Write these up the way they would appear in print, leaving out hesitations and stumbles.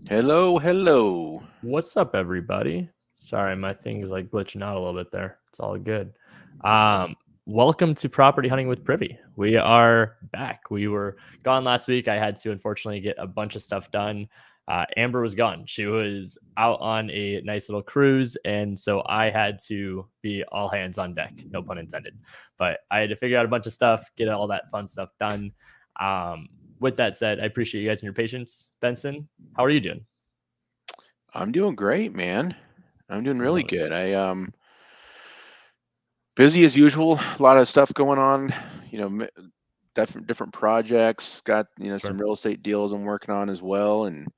Hello, hello. What's up, everybody? Sorry, my thing's like glitching out a little bit there. It's all good. Um, Welcome to Property Hunting with Privy. We are back. We were gone last week. I had to unfortunately get a bunch of stuff done. Amber was gone. She was out on a nice little cruise, and so I had to be all hands on deck. No pun intended. But I had to figure out a bunch of stuff, get all that fun stuff done. With that said, I appreciate you guys and your patience. Benson, how are you doing? I'm doing great, man. I'm doing I really love it. good. Busy as usual. A lot of stuff going on. You know, different projects. Got some Sure. real estate deals I'm working on as well, and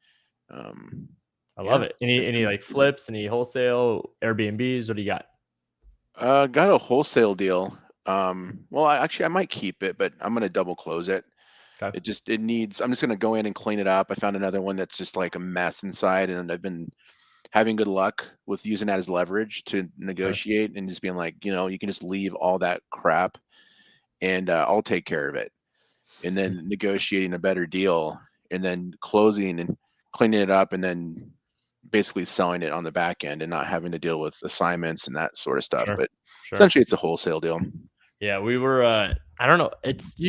um, I love yeah, it. Any been like busy. flips, any wholesale Airbnbs? What do you got? Got a wholesale deal. Well, I might keep it, but I'm gonna double close it. Okay. It needs. I'm just gonna go in and clean it up. I found another one that's just like a mess inside, and I've been having good luck with using that as leverage to Sure. negotiate and just being like, you can just leave all that crap and I'll take care of it. And then negotiating a better deal and then closing and cleaning it up and then basically selling it on the back end and not having to deal with assignments and that sort of stuff. Sure. But Sure. essentially, it's a wholesale deal. Yeah, we were I don't know. It's it's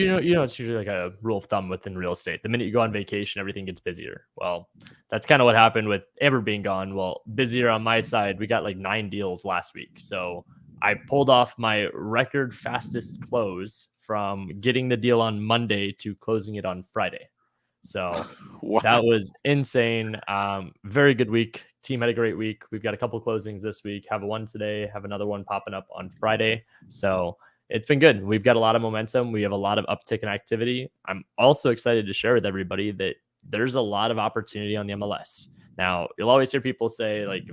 usually like a rule of thumb within real estate. The minute you go on vacation, everything gets busier. Well, that's kind of what happened with Amber being gone. Well, busier on my side. We got like 9 deals last week. So I pulled off my record fastest close from getting the deal on Monday to closing it on Friday. So Wow. that was insane. Very good week. Team had a great week. We've got a couple closings this week. Have one today. Have another one popping up on Friday. So it's been good. We've got a lot of momentum. We have a lot of uptick in activity. I'm also excited to share with everybody that there's a lot of opportunity on the MLS. Now, you'll always hear people say, like,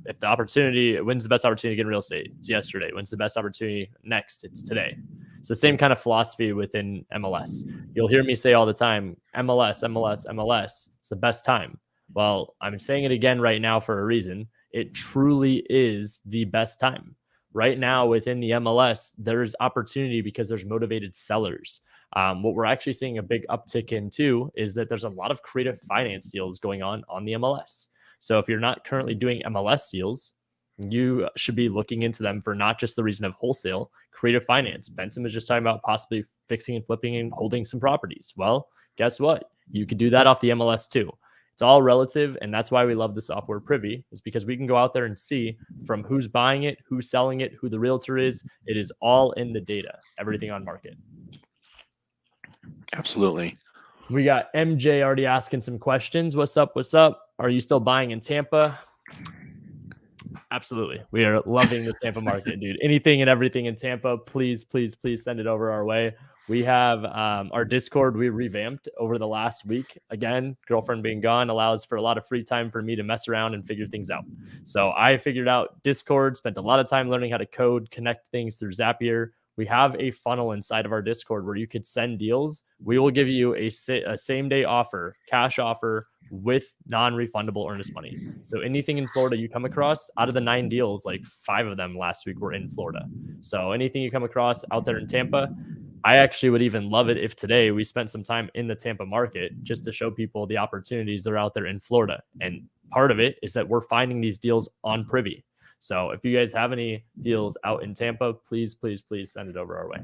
if the opportunity wins the best opportunity to get in real estate, it's yesterday. Wins the best opportunity next, it's today. It's the same kind of philosophy within MLS. You'll hear me say all the time, MLS, MLS, MLS. It's the best time. Well, I'm saying it again right now for a reason. It truly is the best time. Right now within the MLS, there's opportunity because there's motivated sellers. What we're actually seeing a big uptick in too is that there's a lot of creative finance deals going on the MLS. So if you're not currently doing MLS deals, you should be looking into them for not just the reason of wholesale, creative finance. Benson was just talking about possibly fixing and flipping and holding some properties. Well, guess what? You could do that off the MLS too. It's all relative, and that's why we love the software Privy, is because we can go out there and see from who's buying it, who's selling it, who the realtor is. It is all in the data, everything on market. Absolutely. We got MJ already asking some questions. What's up? What's up? Are you still buying in Tampa? Absolutely. We are loving the Tampa market, dude. Anything and everything in Tampa, please, please, please send it over our way. We have our Discord we revamped over the last week. Again, girlfriend being gone allows for a lot of free time for me to mess around and figure things out. So I figured out Discord, spent a lot of time learning how to code, connect things through Zapier. We have a funnel inside of our Discord where you could send deals. We will give you a same day offer, cash offer with non-refundable earnest money. So anything in Florida you come across, out of the 9 deals, like 5 of them last week were in Florida. So anything you come across out there in Tampa, I actually would even love it if today we spent some time in the Tampa market just to show people the opportunities that are out there in Florida. And part of it is that we're finding these deals on Privy. So if you guys have any deals out in Tampa, please, please, please send it over our way.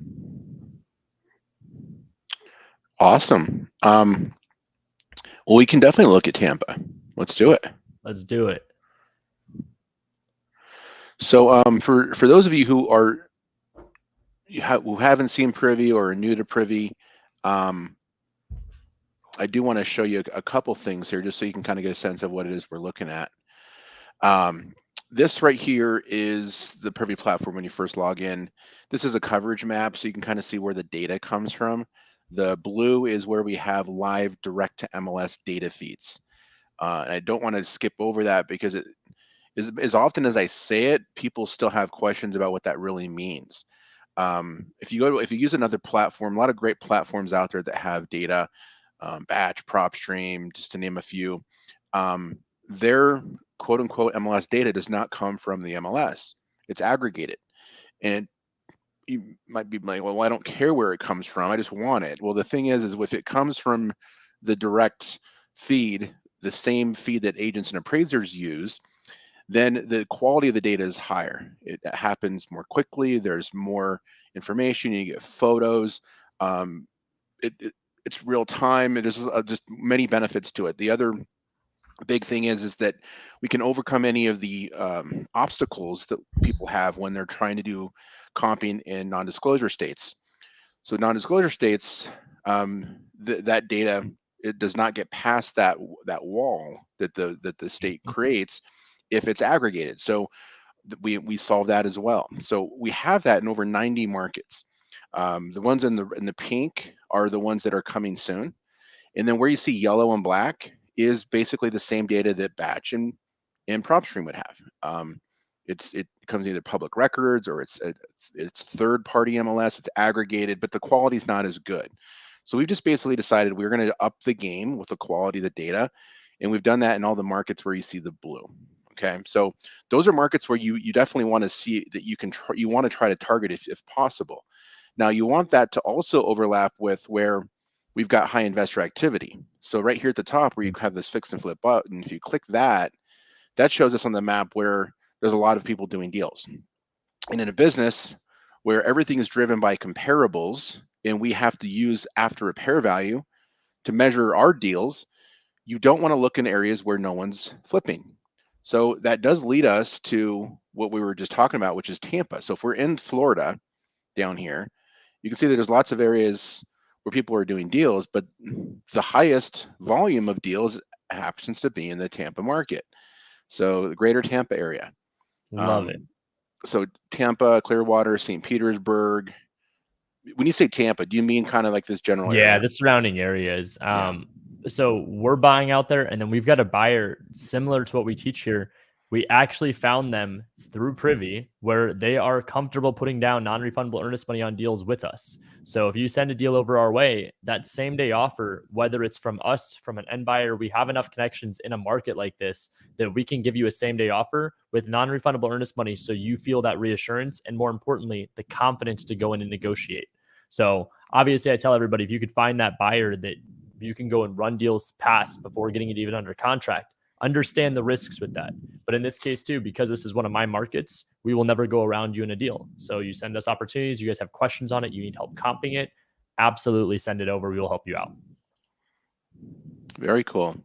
Awesome. Well, we can definitely look at Tampa. Let's do it. Let's do it. So, for those of you who haven't seen Privy or are new to Privy, um, I do want to show you a couple things here, just so you can kind of get a sense of what it is we're looking at. This right here is the Privy platform when you first log in. This is a coverage map, so you can kind of see where the data comes from. The blue is where we have live direct to MLS data feeds. And I don't want to skip over that because as often as I say it, people still have questions about what that really means. If you use another platform, a lot of great platforms out there that have data, Batch, PropStream, just to name a few, their quote unquote MLS data does not come from the MLS. It's aggregated. And you might be like, well, I don't care where it comes from. I just want it. Well, the thing is if it comes from the direct feed, the same feed that agents and appraisers use, then the quality of the data is higher. It happens more quickly. There's more information. You get photos. Um, it's real time. There's just many benefits to it. The other big thing is that we can overcome any of the obstacles that people have when they're trying to do comping in non-disclosure states. So non-disclosure states, that data, it does not get past that wall that the state creates if it's aggregated. So we solve that as well. So we have that in over 90 markets. The ones in the pink are the ones that are coming soon, and then where you see yellow and black is basically the same data that Batch and PropStream would have. It comes either public records or it's third party MLS. It's aggregated, but the quality is not as good. So we've just basically decided we're going to up the game with the quality of the data, and we've done that in all the markets where you see the blue. Okay, so those are markets where you definitely want to see that you want to try to target if possible. Now you want that to also overlap with where we've got high investor activity. So right here at the top where you have this fix and flip button, if you click that, that shows us on the map where there's a lot of people doing deals. And in a business where everything is driven by comparables and we have to use after repair value to measure our deals, you don't want to look in areas where no one's flipping. So that does lead us to what we were just talking about, which is Tampa. So if we're in Florida down here, you can see that there's lots of areas where people are doing deals, but the highest volume of deals happens to be in the Tampa market. So the greater Tampa area. Love it. So Tampa, Clearwater, St. Petersburg. When you say Tampa, do you mean kind of like this general area? Yeah, the surrounding areas. So we're buying out there, and then we've got a buyer similar to what we teach here. We actually found them through Privy, where they are comfortable putting down non-refundable earnest money on deals with us. So if you send a deal over our way, that same day offer, whether it's from us, from an end buyer, we have enough connections in a market like this that we can give you a same day offer with non-refundable earnest money, so you feel that reassurance and, more importantly, the confidence to go in and negotiate. So obviously, I tell everybody, if you could find that buyer that you can go and run deals past before getting it even under contract, understand the risks with that. But in this case too, because this is one of my markets, we will never go around you in a deal. So you send us opportunities, you guys have questions on it, you need help comping it, absolutely send it over. We will help you out. Very cool.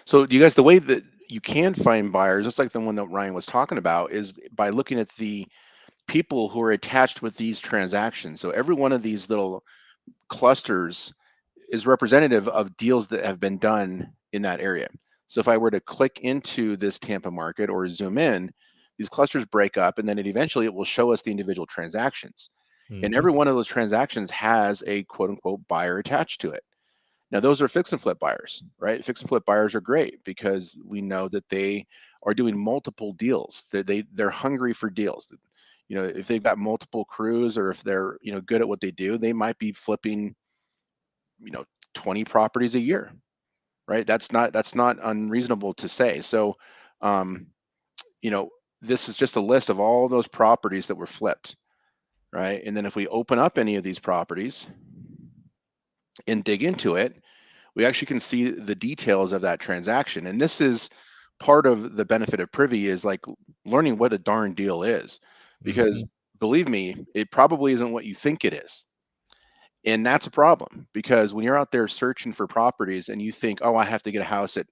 So you guys, the way that you can find buyers, just like the one that Ryan was talking about, is by looking at the people who are attached with these transactions. So every one of these little clusters is representative of deals that have been done in that area. So if I were to click into this Tampa market or zoom in, these clusters break up, and then eventually it will show us the individual transactions. And every one of those transactions has a quote unquote buyer attached to it. Now those are fix and flip buyers, right? Fix and flip buyers are great because we know that they are doing multiple deals. They're hungry for deals. You know, if they've got multiple crews, or if they're, you know, good at what they do, they might be flipping, you know, 20 properties a year, right? That's not unreasonable to say. So, you know, this is just a list of all those properties that were flipped, right? And then if we open up any of these properties and dig into it, we actually can see the details of that transaction. And this is part of the benefit of Privy, is like learning what a darn deal is, because believe me, it probably isn't what you think it is. And that's a problem, because when you're out there searching for properties and you think, oh, I have to get a house at,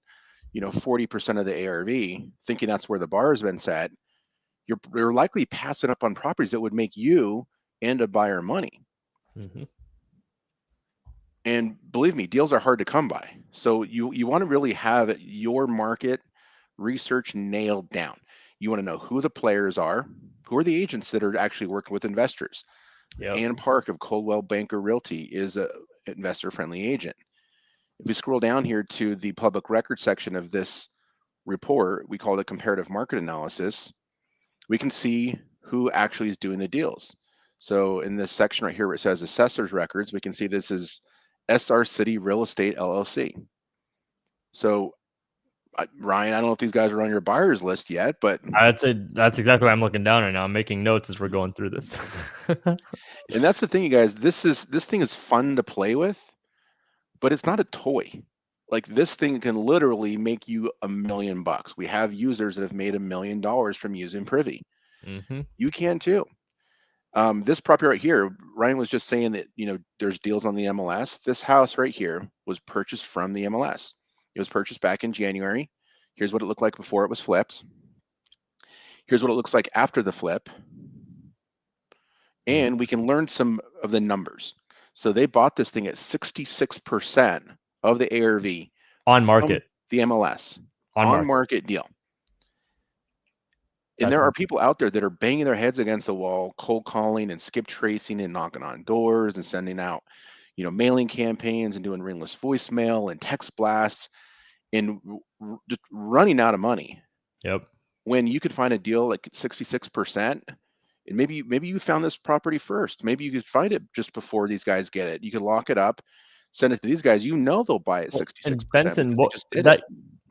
you know, 40% of the ARV, thinking that's where the bar has been set, you're likely passing up on properties that would make you and a buyer money. And believe me, deals are hard to come by. So you want to really have your market research nailed down. You want to know who the players are, who are the agents that are actually working with investors. Ann Park of Coldwell Banker Realty is a investor-friendly agent. If we scroll down here to the public record section of this report, we call it a comparative market analysis. We can see who actually is doing the deals. So in this section right here where it says assessor's records, we can see this is SR City Real Estate LLC. So Ryan, I don't know if these guys are on your buyers list yet, but that's exactly what I'm looking down right now. I'm making notes as we're going through this. And that's the thing, you guys, this thing is fun to play with, but it's not a toy. like this thing can literally make you $1 million. We have users that have made $1 million from using Privy. Mm-hmm. You can too. This property right here, Ryan was just saying that, there's deals on the MLS. This house right here was purchased from the MLS. It was purchased back in January. Here's what it looked like before it was flipped. Here's what it looks like after the flip. And we can learn some of the numbers. So they bought this thing at 66% of the ARV On from market. the MLS, On market deal. And That's there are insane. people out there that are banging their heads against the wall, cold calling and skip tracing and knocking on doors and sending out, mailing campaigns and doing ringless voicemail and text blasts and just running out of money. Yep. When you could find a deal like 66%, and maybe you found this property first. Maybe you could find it just before these guys get it. You could lock it up, send it to these guys. They'll buy it Well, 66% and Benson, because they what just did it.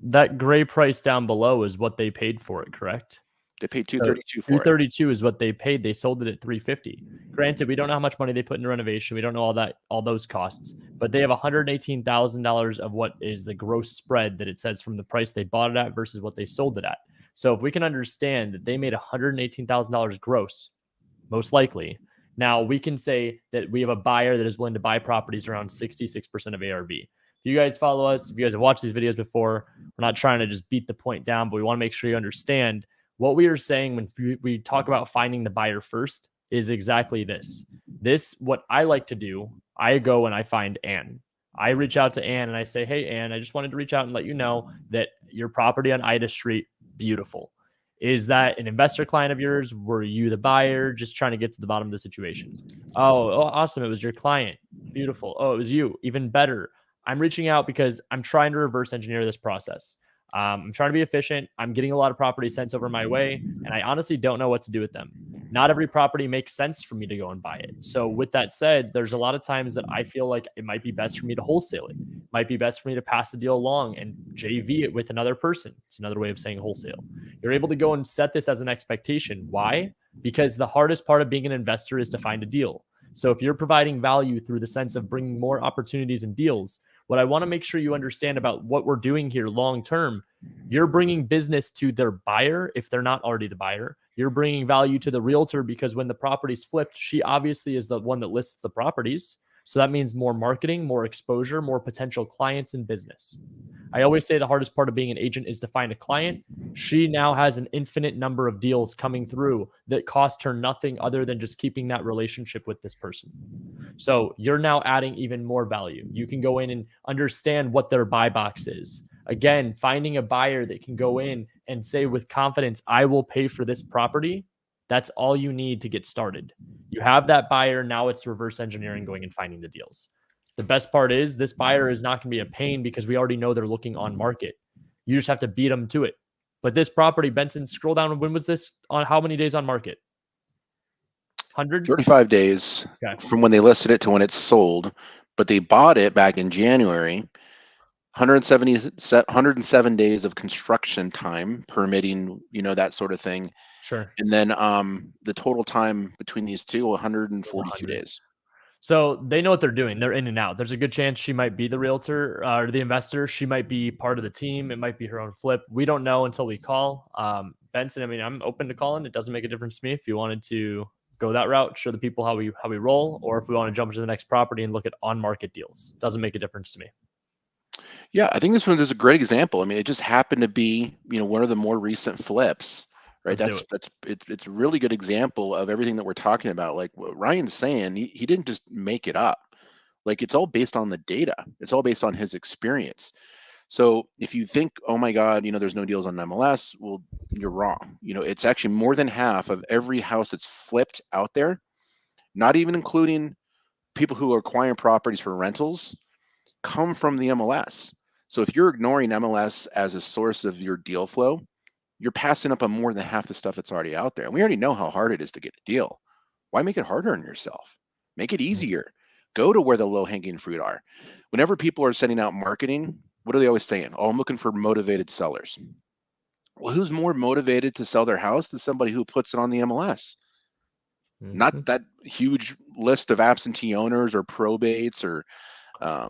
that gray price down below is what they paid for it, correct? They paid So 232 for it. 232 is what they paid. They sold it at 350. Granted, we don't know how much money they put into renovation. We don't know all those costs, but they have $118,000 of what is the gross spread that it says from the price they bought it at versus what they sold it at. So if we can understand that they made $118,000 gross, most likely, now we can say that we have a buyer that is willing to buy properties around 66% of ARV. If you guys follow us, if you guys have watched these videos before, we're not trying to just beat the point down, but we want to make sure you understand what we are saying when we talk about finding the buyer first is exactly this. What I like to do, I go and I find Ann. I reach out to Ann and I say, hey, Ann, I just wanted to reach out and let you know that your property on Ida Street, beautiful. Is that an investor client of yours? Were you the buyer? Just trying to get to the bottom of the situation. Oh, awesome. It was your client. Beautiful. Oh, it was you. Even better. I'm reaching out because I'm trying to reverse engineer this process. I'm trying to be efficient. I'm getting a lot of property sent over my way, and I honestly don't know what to do with them. Not every property makes sense for me to go and buy it. So with that said, there's a lot of times that I feel like it might be best for me to wholesale it. It might be best for me to pass the deal along and JV it with another person. It's another way of saying wholesale. You're able to go and set this as an expectation. Why? Because the hardest part of being an investor is to find a deal. So if you're providing value through the sense of bringing more opportunities and deals, what I want to make sure you understand about what we're doing here long term, you're bringing business to their buyer if they're not already the buyer. You're bringing value to the realtor because when the property's flipped, she obviously is the one that lists the properties. So that means more marketing, more exposure, more potential clients and business. I always say the hardest part of being an agent is to find a client. She now has an infinite number of deals coming through that cost her nothing other than just keeping that relationship with this person. So you're now adding even more value. You can go in and understand what their buy box is. Again, finding a buyer that can go in and say with confidence, I will pay for this property. That's all you need to get started. You have that buyer. Now it's reverse engineering, going and finding the deals. The best part is this buyer is not going to be a pain because we already know they're looking on market. You just have to beat them to it. But this property, Benson, scroll down. When was this on? How many days on market? 100? 35 days from when they listed it to when it's sold, but they bought it back in January. 107 days of construction time, permitting, that sort of thing. Sure. And then the total time between these two, 142 days. So they know what they're doing. They're in and out. There's a good chance she might be the realtor or the investor. She might be part of the team. It might be her own flip. We don't know until we call. Benson, I mean, I'm open to calling. It doesn't make a difference to me if you wanted to go that route, show the people how we roll, or if we want to jump to the next property and look at on-market deals. Doesn't make a difference to me. Yeah, I think this one is a great example. I mean, it just happened to be, one of the more recent flips, right? It's a really good example of everything that we're talking about. Like what Ryan's saying, he didn't just make it up. Like it's all based on the data. It's all based on his experience. So if you think, oh my God, there's no deals on MLS, well, you're wrong. It's actually more than half of every house that's flipped out there, not even including people who are acquiring properties for rentals, come from the MLS. So if you're ignoring MLS as a source of your deal flow, you're passing up on more than half the stuff that's already out there. And we already know how hard it is to get a deal. Why make it harder on yourself? Make it easier. Go to where the low-hanging fruit are. Whenever people are sending out marketing, what are they always saying? Oh, I'm looking for motivated sellers. Well, who's more motivated to sell their house than somebody who puts it on the MLS? Not that huge list of absentee owners or probates or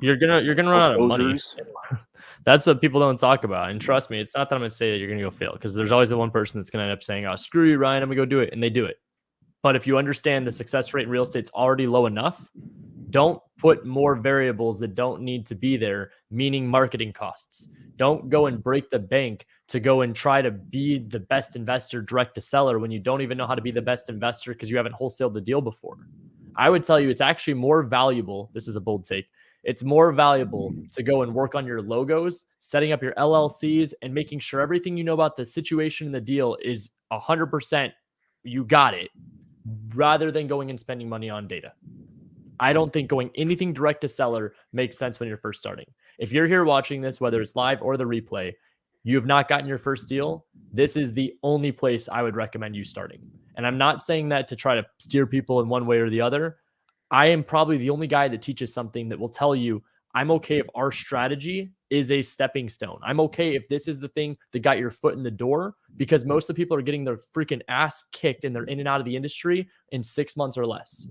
You're gonna run out of money. foreclosures. That's what people don't talk about. And trust me, it's not that I'm gonna say that you're gonna go fail, because there's always the one person that's gonna end up saying, "Oh, screw you, Ryan, I'm gonna go do it," and they do it. But if you understand the success rate in real estate's already low enough, don't put more variables that don't need to be there, meaning marketing costs. Don't go and break the bank to go and try to be the best investor direct to seller when you don't even know how to be the best investor because you haven't wholesaled the deal before. I would tell you it's actually more valuable. This is a bold take. It's more valuable to go and work on your logos, setting up your LLCs, and making sure everything you know about the situation in the deal is 100% you got it, rather than going and spending money on data. I don't think going anything direct to seller makes sense when you're first starting. If you're here watching this, whether it's live or the replay, you have not gotten your first deal, this is the only place I would recommend you starting. And I'm not saying that to try to steer people in one way or the other. I am probably the only guy that teaches something that will tell you, I'm okay if our strategy is a stepping stone. I'm okay if this is the thing that got your foot in the door, because most of the people are getting their freaking ass kicked and they're in and out of the industry in 6 months or less.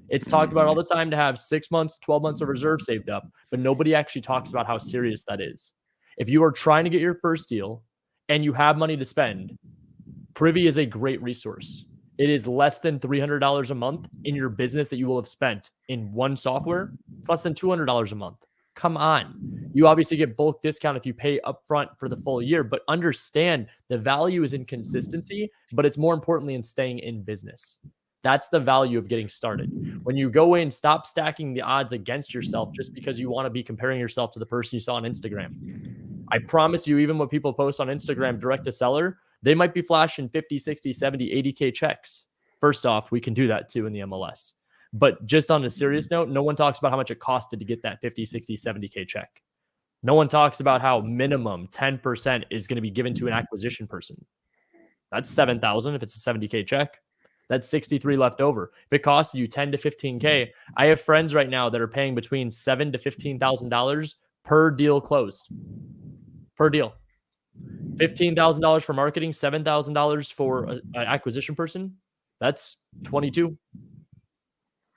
It's talked about all the time to have 6 months, 12 months of reserve saved up, but nobody actually talks about how serious that is. If you are trying to get your first deal and you have money to spend, Privy is a great resource. It is less than $300 a month in your business that you will have spent in one software. It's less than $200 a month. Come on. You obviously get bulk discount if you pay upfront for the full year, but understand the value is in consistency, but it's more importantly in staying in business. That's the value of getting started. When you go in, stop stacking the odds against yourself just because you want to be comparing yourself to the person you saw on Instagram. I promise you, even when people post on Instagram direct to seller, they might be flashing 50, 60, 70, 80K checks. First off, we can do that too in the MLS. But just on a serious note, no one talks about how much it costed to get that 50, 60, 70K check. No one talks about how minimum 10% is going to be given to an acquisition person. That's 7,000 if it's a 70K check. That's 63 left over. If it costs you 10 to 15K, I have friends right now that are paying between $7,000 to $15,000 per deal closed. Per deal. $15,000 for marketing, $7,000 for an acquisition person. That's 22.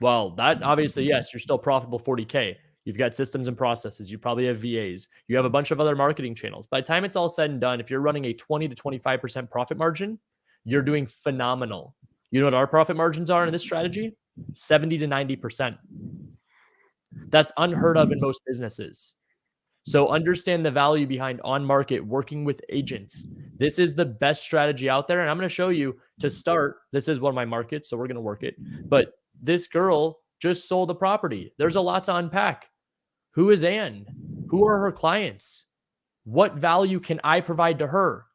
Well, that obviously, yes, you're still profitable 40K. You've got systems and processes. You probably have VAs. You have a bunch of other marketing channels. By the time it's all said and done, if you're running a 20 to 25% profit margin, you're doing phenomenal. You know what our profit margins are in this strategy? 70 to 90%. That's unheard of in most businesses. So understand the value behind on market, working with agents. This is the best strategy out there. And I'm going to show you to start. This is one of my markets, so we're going to work it. But this girl just sold a property. There's a lot to unpack. Who is Anne? Who are her clients? What value can I provide to her?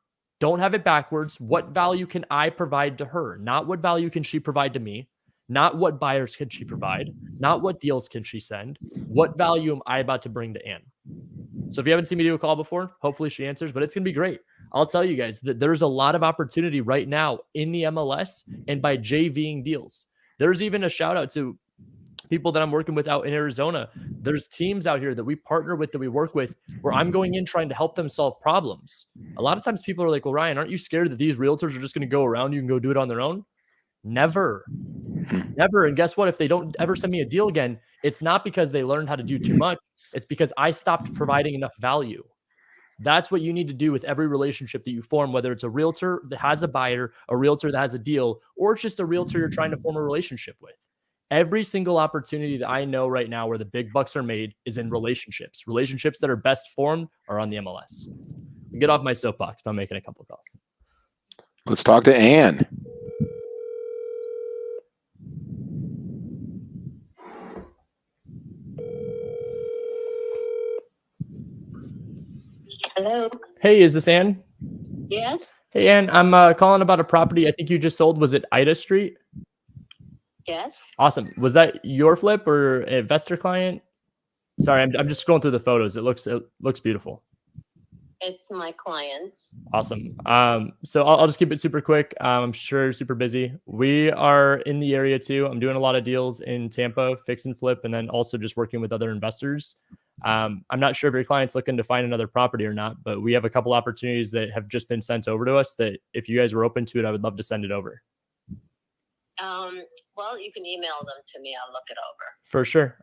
Don't have it backwards. What value can I provide to her? Not what value can she provide to me? Not what buyers can she provide? Not what deals can she send? What value am I about to bring to Anne? So if you haven't seen me do a call before, hopefully she answers, but it's going to be great. I'll tell you guys that there's a lot of opportunity right now in the MLS and by JVing deals. There's even a shout out to people that I'm working with out in Arizona. There's teams out here that we partner with, that we work with, where I'm going in trying to help them solve problems. A lot of times people are like, well, Ryan, aren't you scared that these realtors are just going to go around you and go do it on their own? Never. Never. And guess what? If they don't ever send me a deal again, it's not because they learned how to do too much. It's because I stopped providing enough value. That's what you need to do with every relationship that you form, whether it's a realtor that has a buyer, a realtor that has a deal, or it's just a realtor you're trying to form a relationship with. Every single opportunity that I know right now where the big bucks are made is in relationships. Relationships that are best formed are on the MLS. Get off my soapbox by making a couple calls. Let's talk to Anne. Hello. Hey, is this Anne? Yes. Hey, Anne, I'm calling about a property I think you just sold. Was it Ida Street? Yes. Awesome. Was that your flip or an investor client? Sorry, I'm just scrolling through the photos. It looks beautiful. It's my clients. Awesome. So I'll just keep it super quick. I'm sure you're super busy. We are in the area too. I'm doing a lot of deals in Tampa, fix and flip, and then also just working with other investors. I'm not sure if your client's looking to find another property or not, but we have a couple opportunities that have just been sent over to us that if you guys were open to it, I would love to send it over. Well, you can email them to me. I'll look it over. For sure.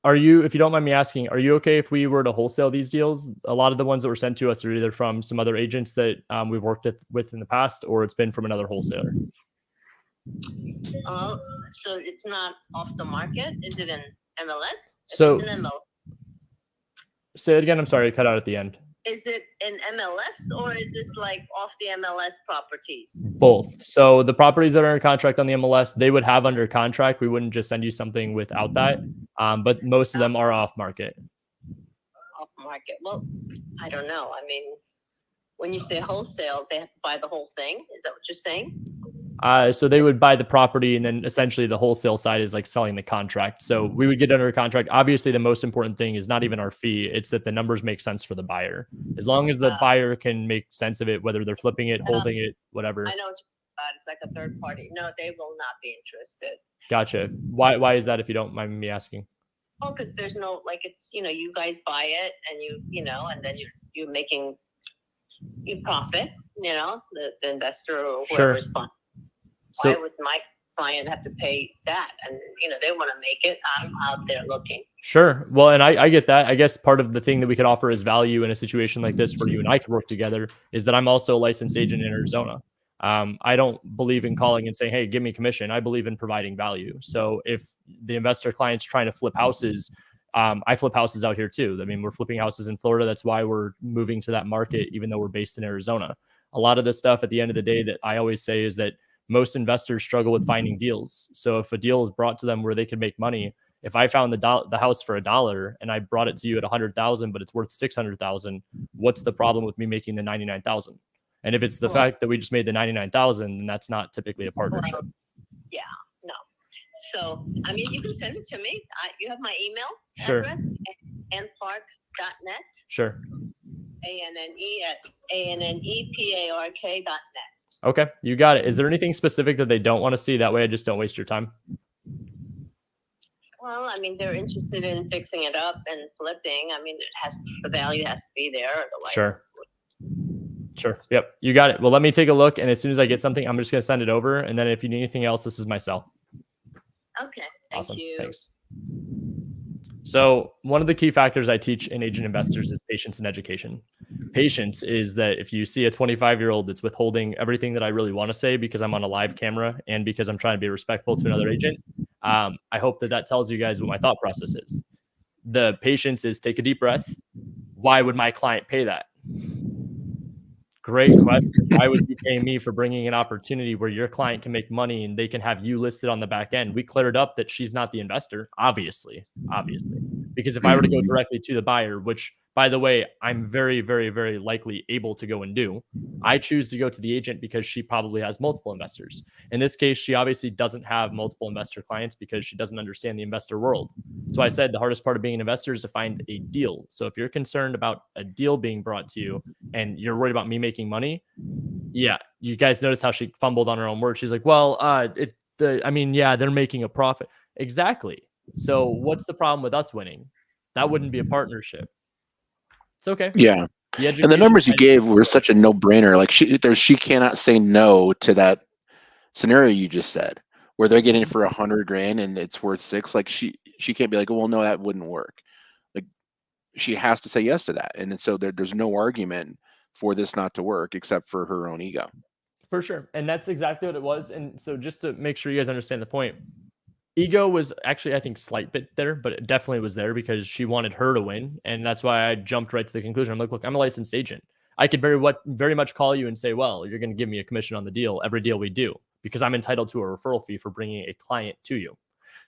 Are you, if you don't mind me asking, are you okay if we were to wholesale these deals? A lot of the ones that were sent to us are either from some other agents that we've worked with in the past, or it's been from another wholesaler. So it's not off the market? Is it in MLS? So, it's an MLS. Say it again. I'm sorry, I cut out at the end. Is it in MLS or is this like off the MLS properties? Both. So the properties that are under contract on the MLS, they would have under contract. We wouldn't just send you something without that. But most of them are off market. Off market. Well, I don't know. I mean, when you say wholesale, they have to buy the whole thing. Is that what you're saying? So they would buy the property, and then essentially the wholesale side is like selling the contract. So we would get under a contract. Obviously, the most important thing is not even our fee. It's that the numbers make sense for the buyer. As long as the buyer can make sense of it, whether they're flipping it, holding it, whatever. I know what you're about. It's like a third party. No, they will not be interested. Gotcha. Why is that, if you don't mind me asking? Oh, because there's no, like, it's, you guys buy it and and then you're making you profit, the investor or whoever's buying. Why would my client have to pay that? And, they want to make it. I'm out there looking. Sure. Well, and I get that. I guess part of the thing that we could offer as value in a situation like this where you and I could work together is that I'm also a licensed agent in Arizona. I don't believe in calling and saying, hey, give me commission. I believe in providing value. So if the investor client's trying to flip houses, I flip houses out here too. I mean, we're flipping houses in Florida. That's why we're moving to that market, even though we're based in Arizona. A lot of the stuff at the end of the day that I always say is that most investors struggle with finding deals. So if a deal is brought to them where they can make money, if I found the house for $1 and I brought it to you at 100,000, but it's worth 600,000, what's the problem with me making the 99,000? And if it's the fact that we just made the 99,000, then that's not typically a partnership. Yeah, no. So, I mean, you can send it to me. You have my email address, annpark.net. Sure. ANNEPARK.net. Okay, you got it. Is there anything specific that they don't want to see? That way I just don't waste your time. Well, I mean, they're interested in fixing it up and flipping. I mean, the value has to be there. Otherwise. Sure. Yep. You got it. Well, let me take a look. And as soon as I get something, I'm just going to send it over. And then if you need anything else, this is my cell. Okay. Awesome. Thank you. Thanks. So one of the key factors I teach in agent investors is patience and education. Patience is that if you see a 25-year-old that's withholding everything that I really want to say because I'm on a live camera and because I'm trying to be respectful to another agent, I hope that tells you guys what my thought process is. The patience is take a deep breath. Why would my client pay that? Great question. Why would you pay me for bringing an opportunity where your client can make money and they can have you listed on the back end? We cleared up that she's not the investor, obviously. Because if I were to go directly to the buyer, which, by the way, I'm very, very, very likely able to go and do, I choose to go to the agent because she probably has multiple investors. In this case, she obviously doesn't have multiple investor clients because she doesn't understand the investor world. So I said the hardest part of being an investor is to find a deal. So if you're concerned about a deal being brought to you and you're worried about me making money, yeah, you guys notice how she fumbled on her own words. She's like, well, they're making a profit. Exactly. So what's the problem with us winning? That wouldn't be a partnership. It's okay. Yeah. And the numbers you gave were such a no-brainer. Like she cannot say no to that scenario you just said, where they're getting it for $100,000 and it's worth $6. Like she can't be like, well, no, that wouldn't work. Like she has to say yes to that. And so there's no argument for this not to work except for her own ego. For sure. And that's exactly what it was. And so just to make sure you guys understand the point, ego was actually, I think, slight bit there, but it definitely was there because she wanted her to win. And that's why I jumped right to the conclusion. I'm like, look, I'm a licensed agent. I could very much call you and say, well, you're going to give me a commission on the deal, every deal we do, because I'm entitled to a referral fee for bringing a client to you.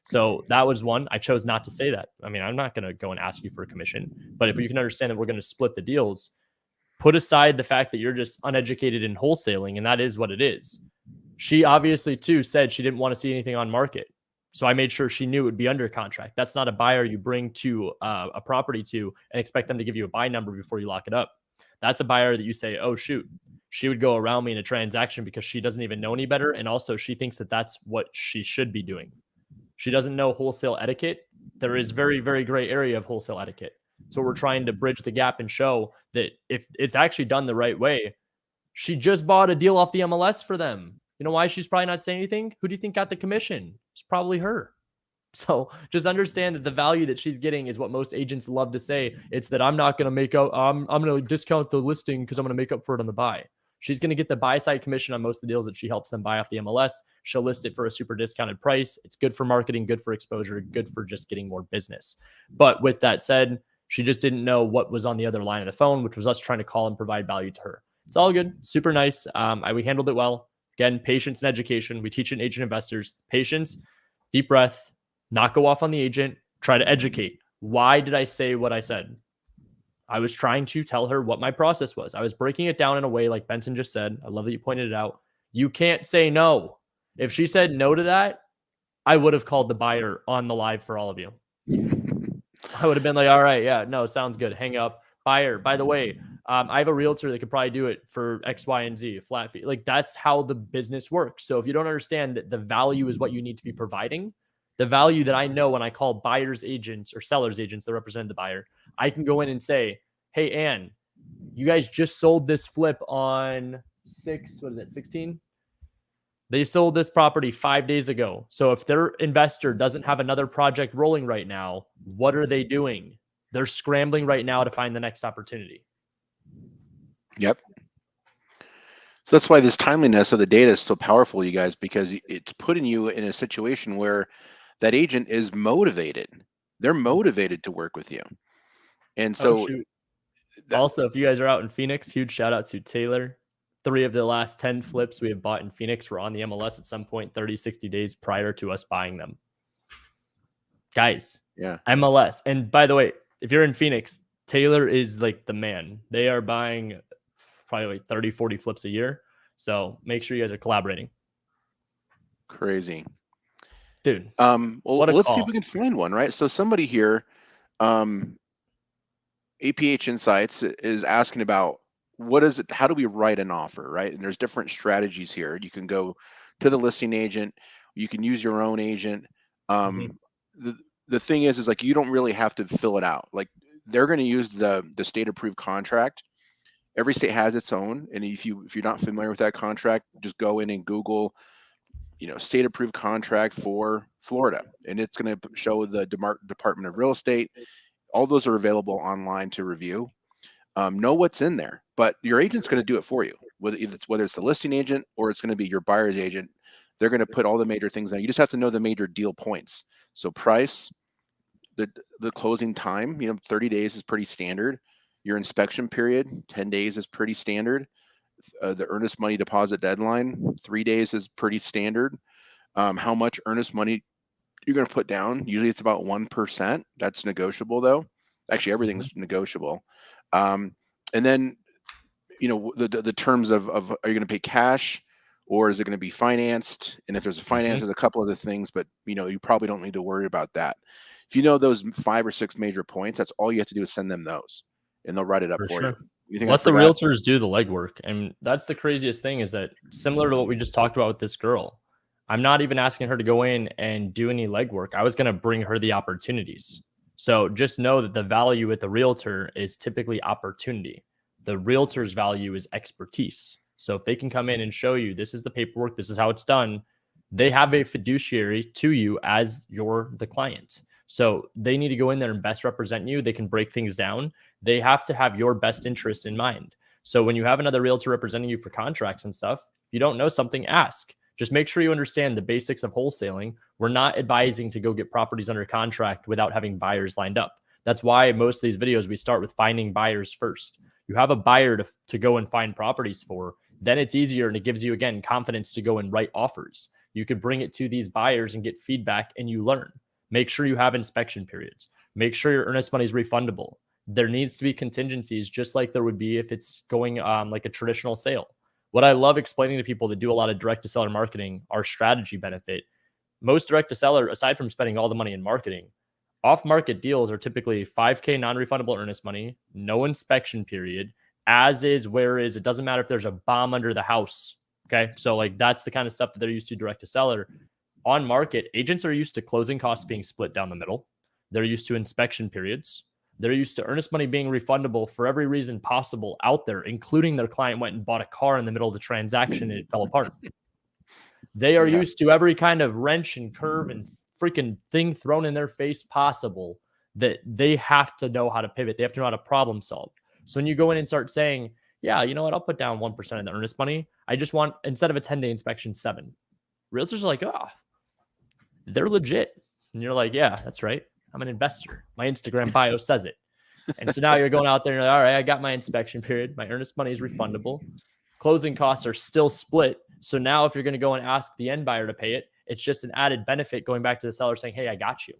So that was one. I chose not to say that. I mean, I'm not going to go and ask you for a commission, but if you can understand that we're going to split the deals, put aside the fact that you're just uneducated in wholesaling, and that is what it is. She obviously, too, said she didn't want to see anything on market. So I made sure she knew it would be under contract. That's not a buyer you bring to a property to and expect them to give you a buy number before you lock it up. That's a buyer that you say, oh, shoot, she would go around me in a transaction because she doesn't even know any better. And also she thinks that that's what she should be doing. She doesn't know wholesale etiquette. There is very, very gray area of wholesale etiquette. So we're trying to bridge the gap and show that if it's actually done the right way, she just bought a deal off the MLS for them. You know why she's probably not saying anything? Who do you think got the commission? It's probably her. So just understand that the value that she's getting is what most agents love to say. It's that I'm not going to make up, I'm going to discount the listing because I'm going to make up for it on the buy. She's going to get the buy side commission on most of the deals that she helps them buy off the MLS. She'll list it for a super discounted price. It's good for marketing, good for exposure, good for just getting more business. But with that said, she just didn't know what was on the other line of the phone, which was us trying to call and provide value to her. It's all good. Super nice. We handled it well. Again, patience and education. We teach agent investors patience, deep breath, not go off on the agent, try to educate. Why did I say what I said? I was trying to tell her what my process was. I was breaking it down in a way like Benson just said. I love that you pointed it out. You can't say no. If she said no to that, I would have called the buyer on the live for all of you. I would have been like, all right, yeah, no, sounds good. Hang up. Buyer, by the way, I have a realtor that could probably do it for X, Y, and Z, flat fee. Like that's how the business works. So if you don't understand that the value is what you need to be providing, the value that I know when I call buyer's agents or seller's agents that represent the buyer, I can go in and say, hey, Ann, you guys just sold this flip on 16? They sold this property 5 days ago. So if their investor doesn't have another project rolling right now, what are they doing? They're scrambling right now to find the next opportunity. Yep. So that's why this timeliness of the data is so powerful, you guys, because it's putting you in a situation where that agent is motivated. They're motivated to work with you. And so also, if you guys are out in Phoenix, huge shout out to Taylor. 3 of the last 10 flips we have bought in Phoenix were on the MLS at some point 30, 60 days prior to us buying them. Guys, yeah, MLS. And by the way, if you're in Phoenix, Taylor is like the man. They are buying probably like 30, 40 flips a year. So make sure you guys are collaborating. Crazy. Dude. Well, let's see if we can find one, right? So somebody here, APH Insights is asking about what is it, how do we write an offer, right? And there's different strategies here. You can go to the listing agent, you can use your own agent. The thing is like you don't really have to fill it out. Like they're going to use the state approved contract. Every state has its own, and if you're not familiar with that contract, just go in and Google, state approved contract for Florida, and it's going to show the Department of Real Estate. All those are available online to review. Know what's in there, but your agent's going to do it for you. Whether it's the listing agent or it's going to be your buyer's agent, they're going to put all the major things in. You just have to know the major deal points. So price, the closing time, 30 days is pretty standard. Your inspection period, 10 days is pretty standard. The earnest money deposit deadline, 3 days is pretty standard. How much earnest money you're going to put down? Usually it's about 1%. That's negotiable though. Actually, everything's negotiable. And then, the terms of are you going to pay cash or is it going to be financed? And if there's a finance, there's a couple other things, but you probably don't need to worry about that. If you know those 5 or 6 major points, that's all you have to do is send them those and they'll write it up for you. Let the realtors do the legwork. And that's the craziest thing is that similar to what we just talked about with this girl, I'm not even asking her to go in and do any legwork. I was going to bring her the opportunities. So just know that the value with the realtor is typically opportunity. The realtor's value is expertise. So if they can come in and show you, this is the paperwork, this is how it's done, they have a fiduciary to you as the client. So they need to go in there and best represent you. They can break things down. They have to have your best interests in mind. So when you have another realtor representing you for contracts and stuff, if you don't know something, ask. Just make sure you understand the basics of wholesaling. We're not advising to go get properties under contract without having buyers lined up. That's why most of these videos, we start with finding buyers first. You have a buyer to go and find properties for, then it's easier and it gives you, again, confidence to go and write offers. You could bring it to these buyers and get feedback and you learn. Make sure you have inspection periods. Make sure your earnest money is refundable. There needs to be contingencies just like there would be if it's going like a traditional sale. What I love explaining to people that do a lot of direct to seller marketing, our strategy benefit. Most direct to seller, aside from spending all the money in marketing, off market deals are typically $5,000 non-refundable earnest money, no inspection period, as is, where is. It doesn't matter if there's a bomb under the house. Okay. So like that's the kind of stuff that they're used to direct to seller. On market, agents are used to closing costs being split down the middle. They're used to inspection periods. They're used to earnest money being refundable for every reason possible out there, including their client went and bought a car in the middle of the transaction and it fell apart. They are used to every kind of wrench and curve and freaking thing thrown in their face possible that they have to know how to pivot. They have to know how to problem solve. So when you go in and start saying, yeah, you know what, I'll put down 1% of the earnest money. I just want, instead of a 10-day inspection, 7. Realtors are like, oh, they're legit. And you're like, yeah, that's right. I'm an investor. My Instagram bio says it. And so now you're going out there and you're like, all right, I got my inspection period. My earnest money is refundable. Closing costs are still split. So now if you're going to go and ask the end buyer to pay it, it's just an added benefit going back to the seller saying, hey, I got you.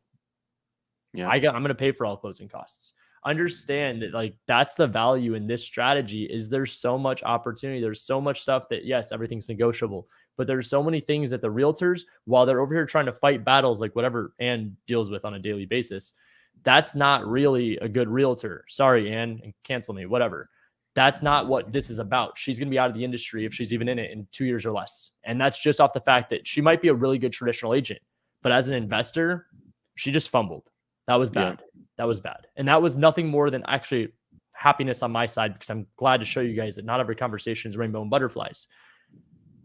Yeah. I'm going to pay for all closing costs. Understand that, like, that's the value in this strategy. Is there's so much opportunity. There's so much stuff that, yes, everything's negotiable, but there's so many things that the realtors, while they're over here trying to fight battles like whatever Ann deals with on a daily basis, that's not really a good realtor. Sorry, Ann, and cancel me, whatever. That's not what this is about. She's going to be out of the industry, if she's even in it, in 2 years or less. And that's just off the fact that she might be a really good traditional agent, but as an investor, she just fumbled. That was bad. Yeah. That was bad. And that was nothing more than actually happiness on my side, because I'm glad to show you guys that not every conversation is rainbow and butterflies.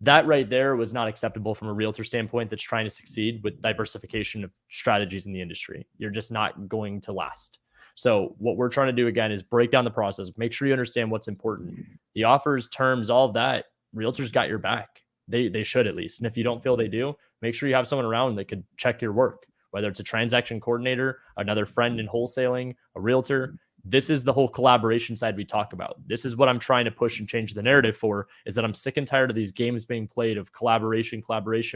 That right there was not acceptable from a realtor standpoint that's trying to succeed with diversification of strategies in the industry. You're just not going to last. So what we're trying to do, again, is break down the process. Make sure you understand what's important. The offers, terms, all of that, realtors got your back. They should, at least. And if you don't feel they do, make sure you have someone around that could check your work, whether it's a transaction coordinator, another friend in wholesaling, a realtor. This is the whole collaboration side we talk about. This is what I'm trying to push and change the narrative for, is that I'm sick and tired of these games being played of collaboration,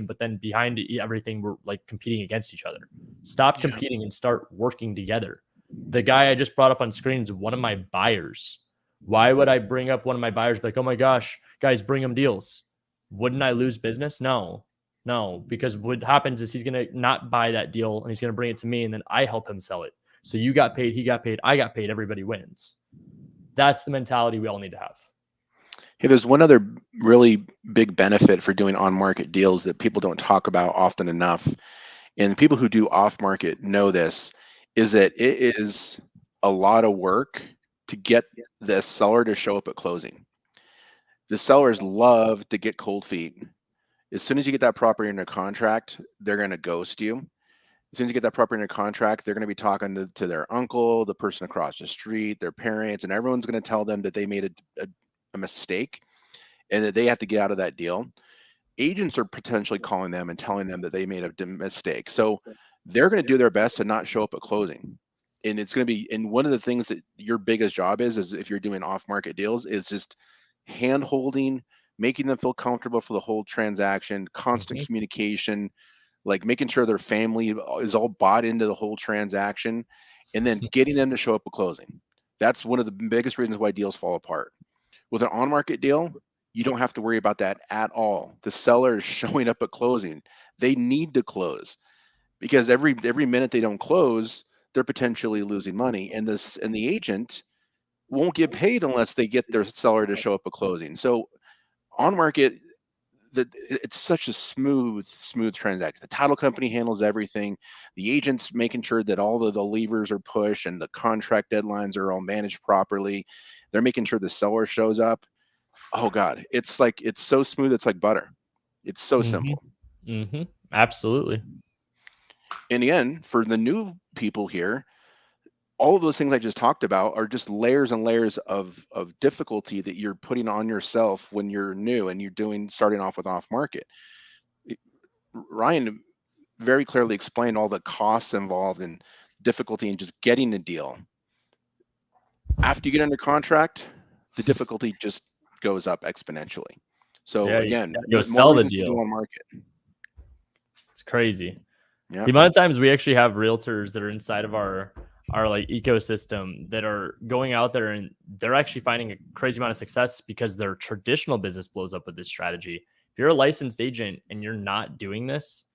but then behind everything, we're like competing against each other. Stop competing and start working together. The guy I just brought up on screen is one of my buyers. Why would I bring up one of my buyers like, oh my gosh, guys, bring him deals? Wouldn't I lose business? No, because what happens is he's going to not buy that deal and he's going to bring it to me, and then I help him sell it. So you got paid, he got paid, I got paid, everybody wins. That's the mentality we all need to have. Hey, there's one other really big benefit for doing on-market deals that people don't talk about often enough, and people who do off-market know this, is that it is a lot of work to get the seller to show up at closing. The sellers love to get cold feet. As soon as you get that property under contract, they're going to ghost you. As soon as you get that property under contract, they're going to be talking to their uncle, the person across the street, their parents, and everyone's going to tell them that they made a mistake and that they have to get out of that deal. Agents are potentially calling them and telling them that they made a mistake. So they're going to do their best to not show up at closing. And it's going to be, and one of the things that your biggest job is if you're doing off-market deals, is just hand-holding, making them feel comfortable for the whole transaction, constant communication, like making sure their family is all bought into the whole transaction, and then getting them to show up at closing. That's one of the biggest reasons why deals fall apart. With an on-market deal, you don't have to worry about that at all. The seller is showing up at closing. They need to close, because every minute they don't close, they're potentially losing money, and the agent won't get paid unless they get their seller to show up at closing. So on market, it's such a smooth transaction. The title company handles everything. The agent's making sure that all of the levers are pushed and the contract deadlines are all managed properly. They're making sure the seller shows up. Oh God, it's so smooth. It's like butter. It's so simple. Absolutely. In the end, for the new people here, all of those things I just talked about are just layers and layers of difficulty that you're putting on yourself when you're new and you're starting off with off market. Ryan very clearly explained all the costs involved and difficulty in just getting the deal. After you get under contract, the difficulty just goes up exponentially. So again, you sell the deal on market. It's crazy. Yep. The amount of times we actually have realtors that are inside of our like ecosystem that are going out there and they're actually finding a crazy amount of success because their traditional business blows up with this strategy. If you're a licensed agent and you're not doing this,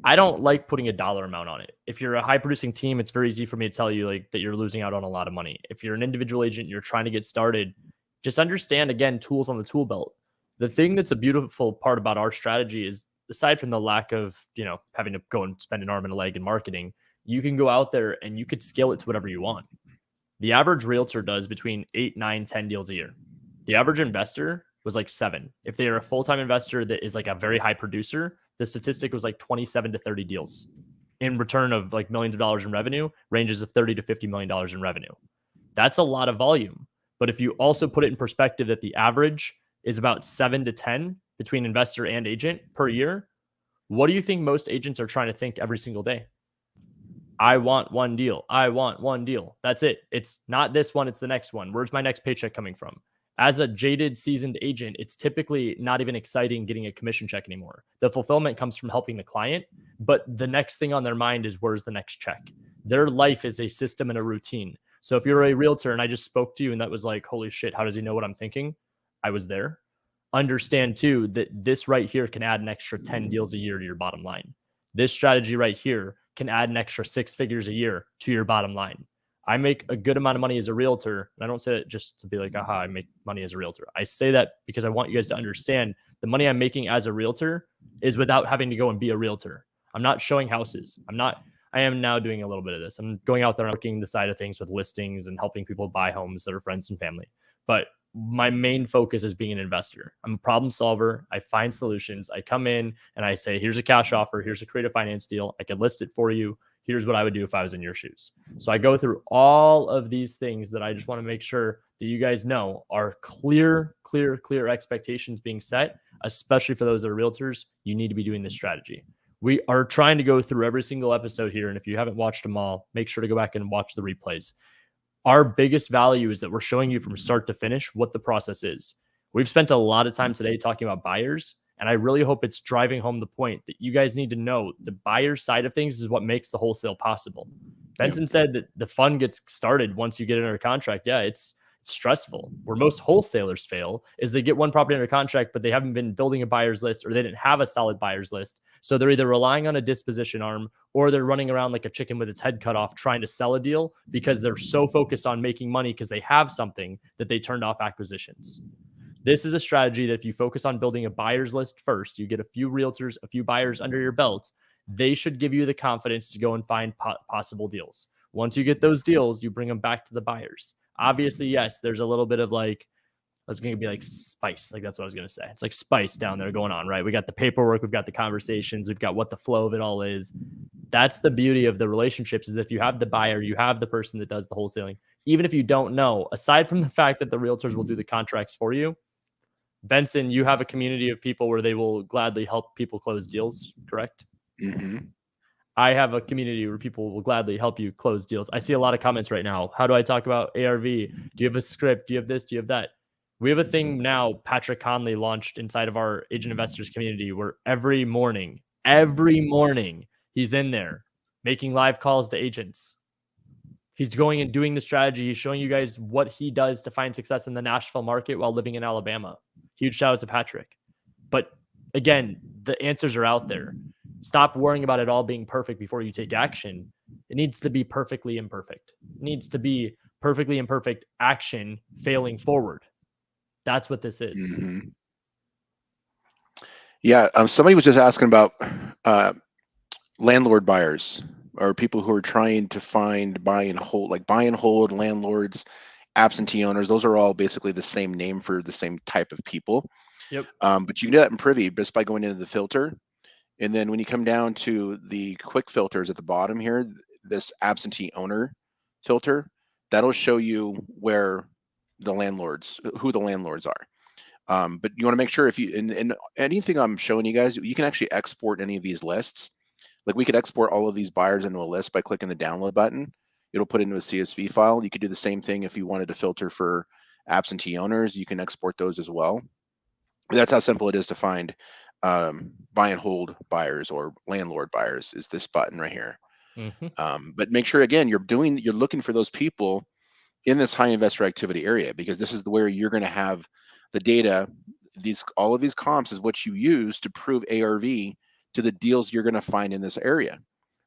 I don't like putting a dollar amount on it. If you're a high producing team, it's very easy for me to tell you like that you're losing out on a lot of money. If you're an individual agent, you're trying to get started, just understand, again, tools on the tool belt. The thing that's a beautiful part about our strategy is, aside from the lack of, having to go and spend an arm and a leg in marketing, you can go out there and you could scale it to whatever you want. The average realtor does between 8, 9, 10 deals a year. The average investor was like 7. If they are a full-time investor that is like a very high producer, the statistic was like 27 to 30 deals. in return of like millions of dollars in revenue, ranges of $30 to $50 million in revenue. That's a lot of volume. But if you also put it in perspective that the average is about 7 to 10 between investor and agent per year, what do you think most agents are trying to think every single day? I want one deal. I want one deal. That's it. It's not this one, it's the next one. Where's my next paycheck coming from? As a jaded, seasoned agent, it's typically not even exciting getting a commission check anymore. The fulfillment comes from helping the client, but the next thing on their mind is where's the next check? Their life is a system and a routine. So if you're a realtor and I just spoke to you and that was like, holy shit, how does he know what I'm thinking? I was there. Understand too that this right here can add an extra 10 deals a year to your bottom line. This strategy right here can add an extra 6 figures a year to your bottom line. I make a good amount of money as a realtor. And I don't say that just to be like, aha, I make money as a realtor. I say that because I want you guys to understand the money I'm making as a realtor is without having to go and be a realtor. I'm not showing houses. I am now doing a little bit of this. I'm going out there and working the side of things with listings and helping people buy homes that are friends and family. But my main focus is being an investor. I'm a problem solver. I find solutions. I come in and I say, here's a cash offer. Here's a creative finance deal. I can list it for you. Here's what I would do if I was in your shoes. So I go through all of these things that I just want to make sure that you guys know are clear expectations being set, especially for those that are realtors. You need to be doing this strategy. We are trying to go through every single episode here. And if you haven't watched them all, make sure to go back and watch the replays. Our biggest value is that we're showing you from start to finish what the process is. We've spent a lot of time today talking about buyers, and I really hope it's driving home the point that you guys need to know the buyer side of things is what makes the wholesale possible. Benson said that the fun gets started once you get under a contract. Yeah, it's stressful. Where most wholesalers fail is they get one property under contract, but they haven't been building a buyer's list or they didn't have a solid buyer's list. So they're either relying on a disposition arm or they're running around like a chicken with its head cut off trying to sell a deal because they're so focused on making money because they have something that they turned off acquisitions. This is a strategy that if you focus on building a buyer's list first, you get a few realtors, a few buyers under your belt, they should give you the confidence to go and find possible deals. Once you get those deals, you bring them back to the buyers. Obviously, yes, there's a little bit of like, I was going to be like spice. Like that's what I was going to say. It's like spice down there going on, right? We got the paperwork, we've got the conversations, we've got what the flow of it all is. That's the beauty of the relationships is if you have the buyer, you have the person that does the wholesaling. Even if you don't know, aside from the fact that the realtors will do the contracts for you, Benson, you have a community of people where they will gladly help people close deals, correct? Mm-hmm. I have a community where people will gladly help you close deals. I see a lot of comments right now. How do I talk about ARV? Do you have a script? Do you have this? Do you have that? We have a thing now, Patrick Conley launched inside of our agent investors community where every morning, he's in there making live calls to agents. He's going and doing the strategy. He's showing you guys what he does to find success in the Nashville market while living in Alabama. Huge shout out to Patrick. But again, the answers are out there. Stop worrying about it all being perfect before you take action. It needs to be perfectly imperfect. It needs to be perfectly imperfect action failing forward. That's what this is. Mm-hmm. Yeah, somebody was just asking about landlord buyers or people who are trying to find buy and hold landlords, absentee owners. Those are all basically the same name for the same type of people. Yep. But you can do that in Privy just by going into the filter. And then when you come down to the quick filters at the bottom here, this absentee owner filter, that'll show you who the landlords are. But you want to make sure if you, and anything I'm showing you guys, you can actually export any of these lists. Like we could export all of these buyers into a list by clicking the download button. It'll put it into a CSV file. You could do the same thing if you wanted to filter for absentee owners. You can export those as well. That's how simple it is to find buy and hold buyers or landlord buyers is this button right here. Mm-hmm. But make sure again you're looking for those people in this high investor activity area because this is where you're going to have the data. All of these comps is what you use to prove ARV to the deals you're going to find in this area,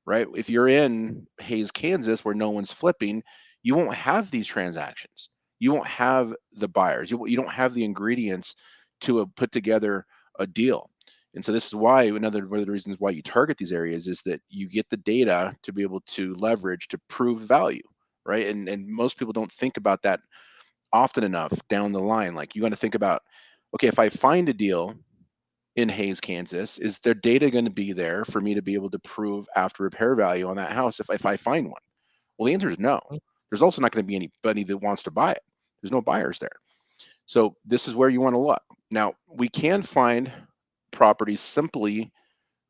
right? If you're in Hays, Kansas, where no one's flipping, you won't have these transactions. You won't have the buyers. You don't have the ingredients to put together a deal. And so this is why one of the reasons why you target these areas is that you get the data to be able to leverage to prove value, right? And most people don't think about that often enough down the line. Like you got to think about, okay, if I find a deal in Hayes, Kansas? Is there data going to be there for me to be able to prove after repair value on that house if I find one? Well, the answer is no. There's also not going to be anybody that wants to buy it. There's no buyers there. So this is where you want to look. Now, we can find properties simply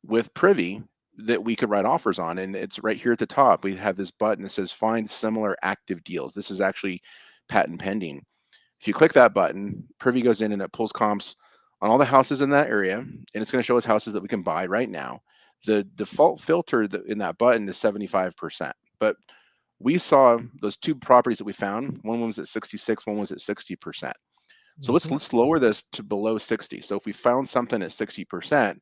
with Privy that we could write offers on, and it's right here at the top. We have this button that says find similar active deals. This is actually patent pending. If you click that button, Privy goes in and it pulls comps on all the houses in that area, and it's going to show us houses that we can buy right now. The default filter in that button is 75%, but we saw those two properties that we found. One was at 66, one was at 60%. So let's lower this to below 60. So if we found something at 60%,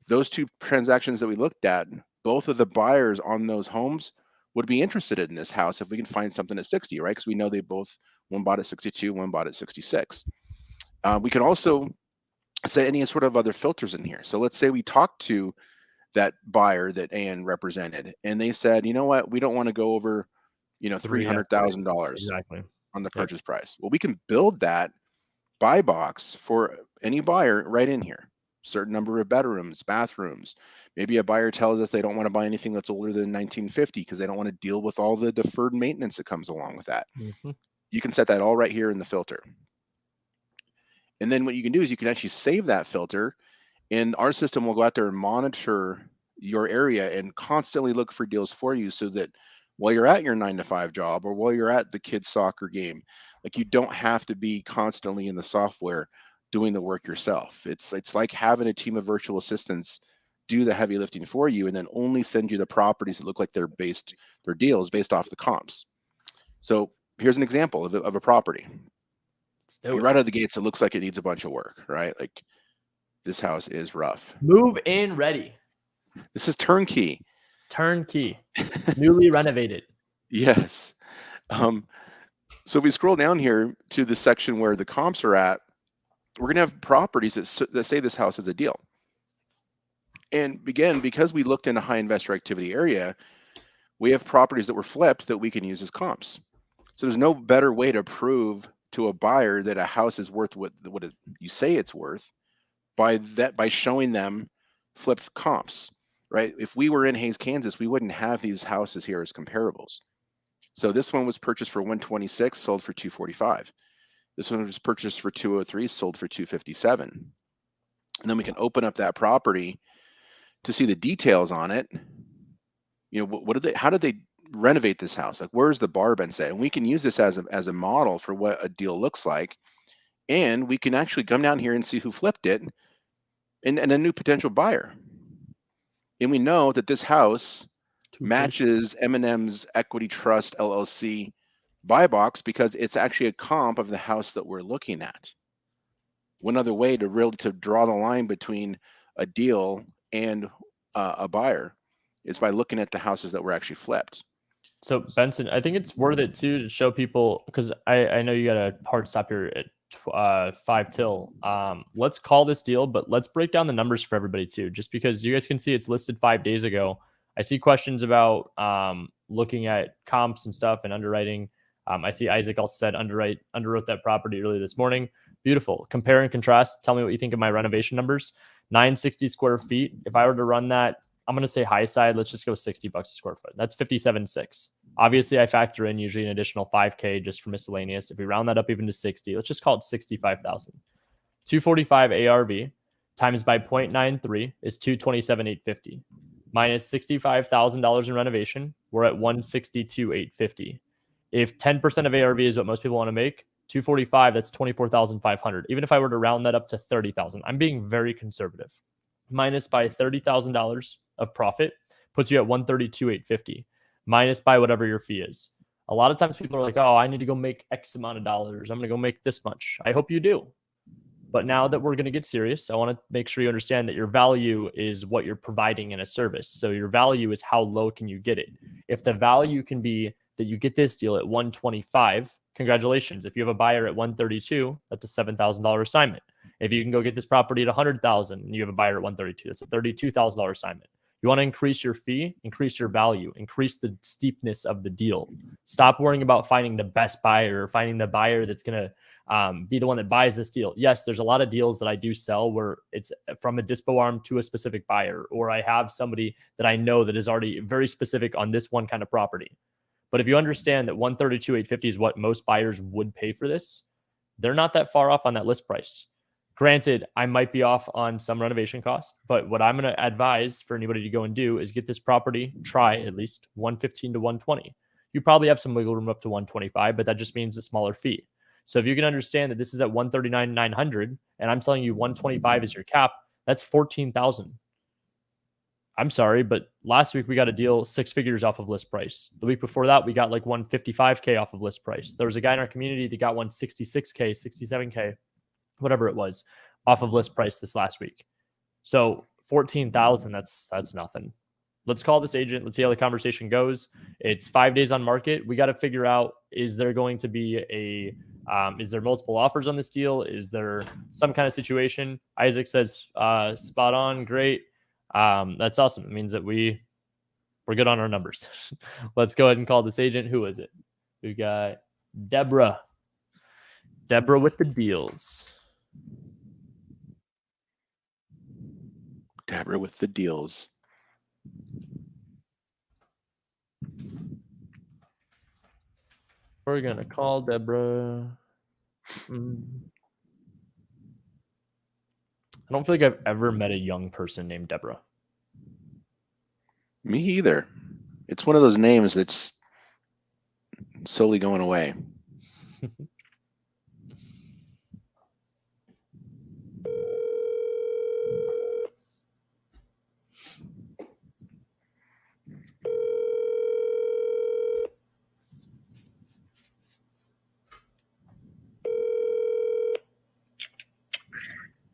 those two transactions that we looked at, both of the buyers on those homes would be interested in this house if we can find something at 60, right? Because we know they both, one bought at 62, one bought at 66. We can also set any sort of other filters in here. So let's say we talked to that buyer that Ann represented, and they said, you know what, we don't want to go over, $300,000 exactly on the purchase price. Well, we can build that buy box for any buyer right in here. Certain number of bedrooms, bathrooms. Maybe a buyer tells us they don't want to buy anything that's older than 1950 because they don't want to deal with all the deferred maintenance that comes along with that. You can set that all right here in the filter. And then what you can do is you can actually save that filter, and our system will go out there and monitor your area and constantly look for deals for you, so that while you're at your 9-to-5 job or while you're at the kids' soccer game, like, you don't have to be constantly in the software doing the work yourself. It's like having a team of virtual assistants do the heavy lifting for you and then only send you the properties that look like their deals based off the comps. So here's an example of a property. Right out of the gates, it looks like it needs a bunch of work, right? Like, this house is rough. Move in ready. This is turnkey. Newly renovated. Yes. So if we scroll down here to the section where the comps are at, we're going to have properties that say this house is a deal. And again, because we looked in a high investor activity area, we have properties that were flipped that we can use as comps. So there's no better way to prove to a buyer that a house is worth what you say it's worth by showing them flipped comps, right? If we were in Hayes, Kansas, we wouldn't have these houses here as comparables. So this one was purchased for 126, sold for 245. This one was purchased for 203, sold for 257. And then we can open up that property to see the details on it. How did they renovate this house? Like, where's the bar been set? And we can use this as a model for what a deal looks like. And we can actually come down here and see who flipped it and a new potential buyer. And we know that this house matches M&M's Equity Trust LLC buy box because it's actually a comp of the house that we're looking at. One other way to draw the line between a deal and a buyer is by looking at the houses that were actually flipped. So Benson, I think it's worth it too to show people, because I know you got a hard stop here at 5 till. Let's call this deal, but let's break down the numbers for everybody too, just because you guys can see it's listed 5 days ago. I see questions about looking at comps and stuff and underwriting. I see Isaac also said underwrote that property early this morning. Beautiful. Compare and contrast. Tell me what you think of my renovation numbers. 960 square feet. If I were to run that, I'm going to say high side. Let's just go $60 a square foot. That's 57.6. Obviously, I factor in usually an additional $5K just for miscellaneous. If we round that up even to 60, let's just call it 65,000. 245 ARV times by 0.93 is 227,850. Minus $65,000 in renovation, we're at 162,850. If 10% of ARV is what most people want to make, 245, that's 24,500. Even if I were to round that up to 30,000, I'm being very conservative. Minus by $30,000 of profit puts you at 132,850. Minus by whatever your fee is. A lot of times people are like, oh, I need to go make X amount of dollars. I'm going to go make this much. I hope you do. But now that we're going to get serious, I want to make sure you understand that your value is what you're providing in a service. So your value is how low can you get it. If the value can be that you get this deal at 125, congratulations. If you have a buyer at 132, that's a $7,000 assignment. If you can go get this property at 100,000 and you have a buyer at 132, that's a $32,000 assignment. You want to increase your fee, increase your value, increase the steepness of the deal. Stop worrying about finding the best buyer or finding the buyer that's going to be the one that buys this deal. Yes, there's a lot of deals that I do sell where it's from a dispo arm to a specific buyer, or I have somebody that I know that is already very specific on this one kind of property. But if you understand that 132,850 is what most buyers would pay for this, they're not that far off on that list price. Granted, I might be off on some renovation costs, but what I'm going to advise for anybody to go and do is get this property, try at least 115 to 120. You probably have some wiggle room up to 125, but that just means a smaller fee. So if you can understand that this is at 139,900 and I'm telling you 125 is your cap, that's 14,000. I'm sorry, but last week we got a deal 6 figures off of list price. The week before that, we got like 155K off of list price. There was a guy in our community that got 166K, 67K, whatever it was, off of list price this last week. So 14,000, that's nothing. Let's call this agent. Let's see how the conversation goes. It's 5 days on market. We got to figure out, is there going to be is there multiple offers on this deal? Is there some kind of situation? Isaac says, spot on. Great. That's awesome. It means that we're good on our numbers. Let's go ahead and call this agent. Who is it? We've got Deborah. Deborah with the deals. Deborah with the deals. We're going to call Deborah. I don't feel like I've ever met a young person named Deborah. Me either. It's one of those names that's slowly going away.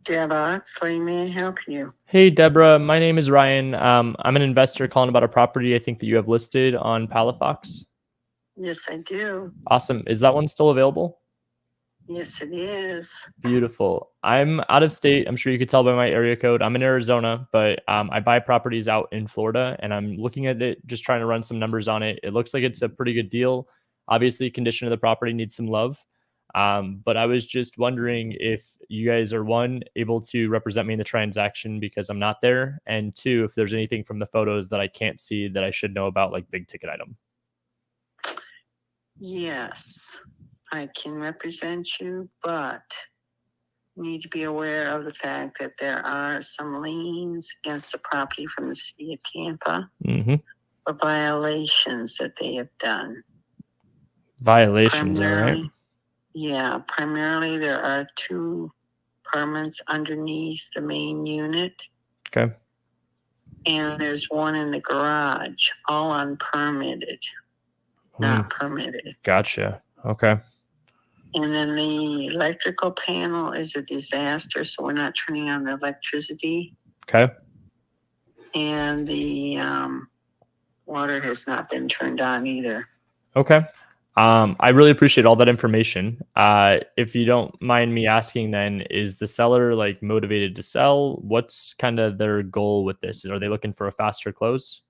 Deborah, may I help you? Hey, Deborah. My name is Ryan. I'm an investor calling about a property I think that you have listed on Palafox. Yes, I do. Awesome. Is that one still available? Yes, it is. Beautiful. I'm out of state. I'm sure you could tell by my area code. I'm in Arizona, but I buy properties out in Florida, and I'm looking at it, just trying to run some numbers on it. It looks like it's a pretty good deal. Obviously, condition of the property needs some love. But I was just wondering if you guys are, one, able to represent me in the transaction because I'm not there, and two, if there's anything from the photos that I can't see that I should know about, like big ticket item. Yes, I can represent you, but you need to be aware of the fact that there are some liens against the property from the city of Tampa for violations that they have done. Violations, all right. Yeah, primarily there are 2 permits underneath the main unit. Okay. And there's one in the garage, all unpermitted, not permitted. Gotcha. Okay. And then the electrical panel is a disaster, so we're not turning on the electricity. Okay. And the water has not been turned on either. Okay. I really appreciate all that information. If you don't mind me asking, then, is the seller like motivated to sell? What's kind of their goal with this? Are they looking for a faster close?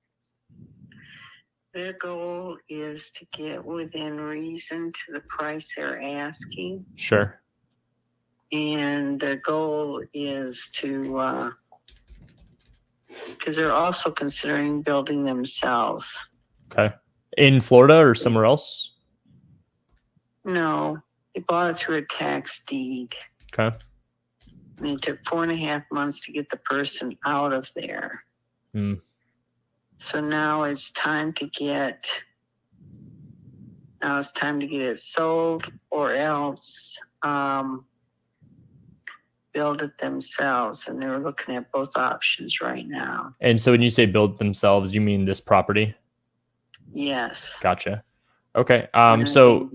Their goal is to get within reason to the price they're asking. Sure. And their goal is to, because they're also considering building themselves. Okay. In Florida or somewhere else? No, they bought it through a tax deed. Okay. And it took 4.5 months to get the person out of there. So now it's time to get it sold, or else build it themselves. And they're looking at both options right now. And so when you say build themselves, you mean this property? Yes. Gotcha. Okay. So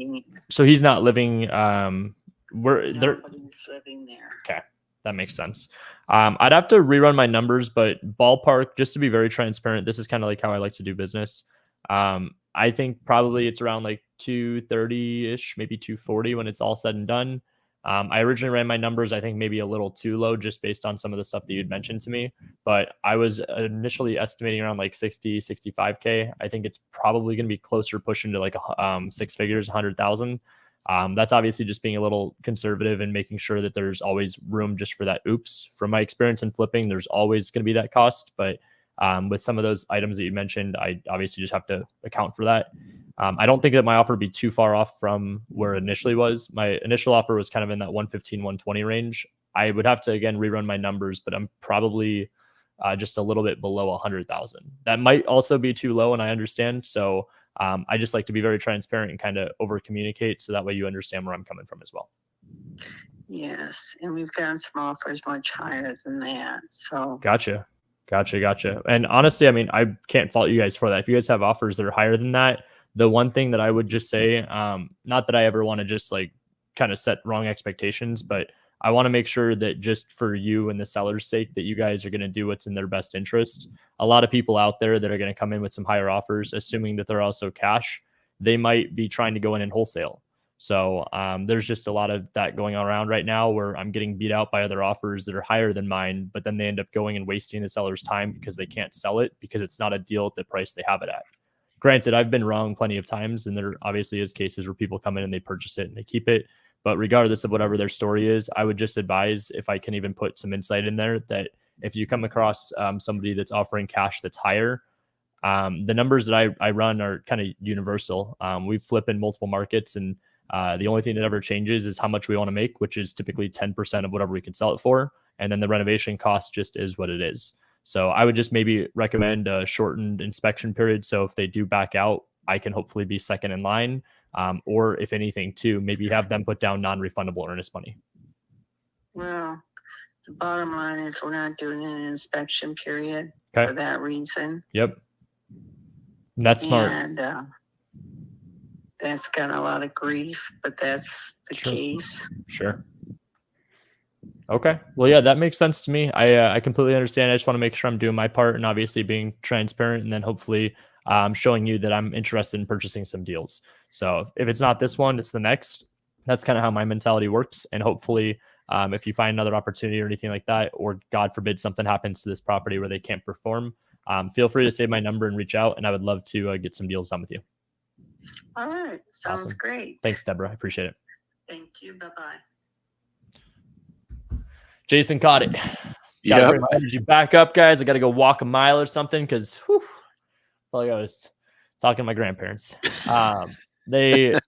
he's not living. Nobody's living there. Okay, that makes sense. I'd have to rerun my numbers, but ballpark, just to be very transparent, this is kind of like how I like to do business. I think probably it's around like 230-ish, maybe 240 when it's all said and done. I originally ran my numbers, I think maybe a little too low just based on some of the stuff that you'd mentioned to me, but I was initially estimating around like 60, 65K. I think it's probably going to be closer pushing to like 6 figures, 100,000. That's obviously just being a little conservative and making sure that there's always room just for that oops. From my experience in flipping, there's always going to be that cost. But with some of those items that you mentioned, I obviously just have to account for that. I don't think that my offer would be too far off from where it initially was. My initial offer was kind of in that 115, 120 range. I would have to, again, rerun my numbers, but I'm probably just a little bit below 100,000. That might also be too low, and I understand. So I just like to be very transparent and kind of over communicate, so that way you understand where I'm coming from as well. Yes, and we've gotten some offers much higher than that. So Gotcha. And honestly, I mean, I can't fault you guys for that. If you guys have offers that are higher than that, the one thing that I would just say, not that I ever want to just like kind of set wrong expectations, but I want to make sure that just for you and the seller's sake, that you guys are going to do what's in their best interest. A lot of people out there that are going to come in with some higher offers, assuming that they're also cash, they might be trying to go in and wholesale. So there's just a lot of that going around right now where I'm getting beat out by other offers that are higher than mine, but then they end up going and wasting the seller's time because they can't sell it because it's not a deal at the price they have it at. Granted, I've been wrong plenty of times, and there obviously is cases where people come in and they purchase it and they keep it. But regardless of whatever their story is, I would just advise, if I can even put some insight in there, that if you come across somebody that's offering cash that's higher, the numbers that I run are kind of universal. We flip in multiple markets, and the only thing that ever changes is how much we want to make, which is typically 10% of whatever we can sell it for. And then the renovation cost just is what it is. So I would just maybe recommend a shortened inspection period. So if they do back out, I can hopefully be second in line. Or if anything too, maybe have them put down non-refundable earnest money. Well, the bottom line is we're not doing an inspection period Okay. for that reason. Yep. That's smart. And that's got a lot of grief, but that's the Sure. case. Sure. Okay. Well, yeah, that makes sense to me. I completely understand. I just want to make sure I'm doing my part and obviously being transparent, and then hopefully showing you that I'm interested in purchasing some deals. So if it's not this one, it's the next. That's kind of how my mentality works. And hopefully if you find another opportunity or anything like that, or God forbid something happens to this property where they can't perform, feel free to save my number and reach out. And I would love to get some deals done with you. All right. Sounds Awesome. great. Thanks, Deborah. I appreciate it. Thank you. Bye-bye. Jason caught it. Gotta bring my energy back up, guys. I got to go walk a mile or something because I felt like I was talking to my grandparents. They've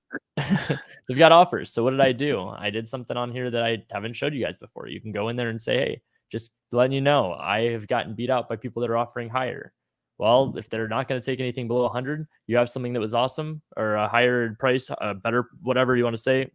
got offers. So what did I do? I did something on here that I haven't showed you guys before. You can go in there and say, hey, just letting you know, I have gotten beat out by people that are offering higher. Well, if they're not going to take anything below 100, you have something that was awesome or a higher price, a better, whatever you want to say,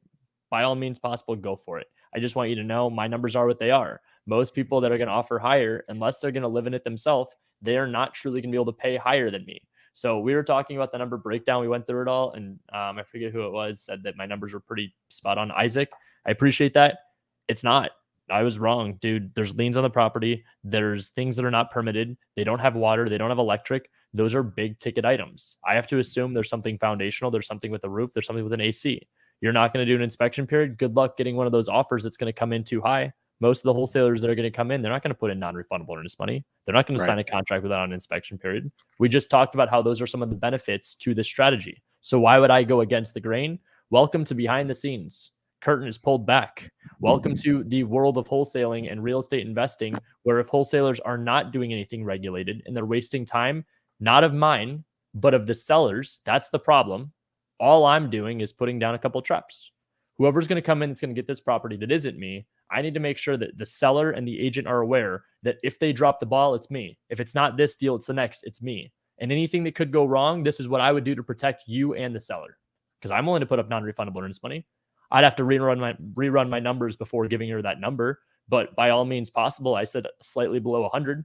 by all means possible, go for it. I just want you to know my numbers are what they are. Most people that are going to offer higher, unless they're going to live in it themselves, they are not truly going to be able to pay higher than me. So we were talking about the number breakdown. We went through it all, and I forget who it was, said that my numbers were pretty spot on. Isaac, I appreciate that. It's not. I was wrong, dude. There's liens on the property. There's things that are not permitted. They don't have water. They don't have electric. Those are big ticket items. I have to assume there's something foundational. There's something with a roof. There's something with an AC. You're not going to do an inspection period. Good luck getting one of those offers that's going to come in too high. Most of the wholesalers that are going to come in, they're not going to put in non-refundable earnest money. They're not going to sign a contract without an inspection period. We just talked about how those are some of the benefits to this strategy. So why would I go against the grain? Welcome to behind the scenes. Curtain is pulled back. Welcome to the world of wholesaling and real estate investing, where if wholesalers are not doing anything regulated and they're wasting time, not of mine, but of the sellers, that's the problem. All I'm doing is putting down a couple of traps. Whoever's going to come in that's going to get this property that isn't me, I need to make sure that the seller and the agent are aware that if they drop the ball, it's me. If it's not this deal, it's the next, it's me. And anything that could go wrong, this is what I would do to protect you and the seller. Because I'm willing to put up non-refundable earnest money. I'd have to rerun my numbers before giving her that number. But by all means possible, I said slightly below 100.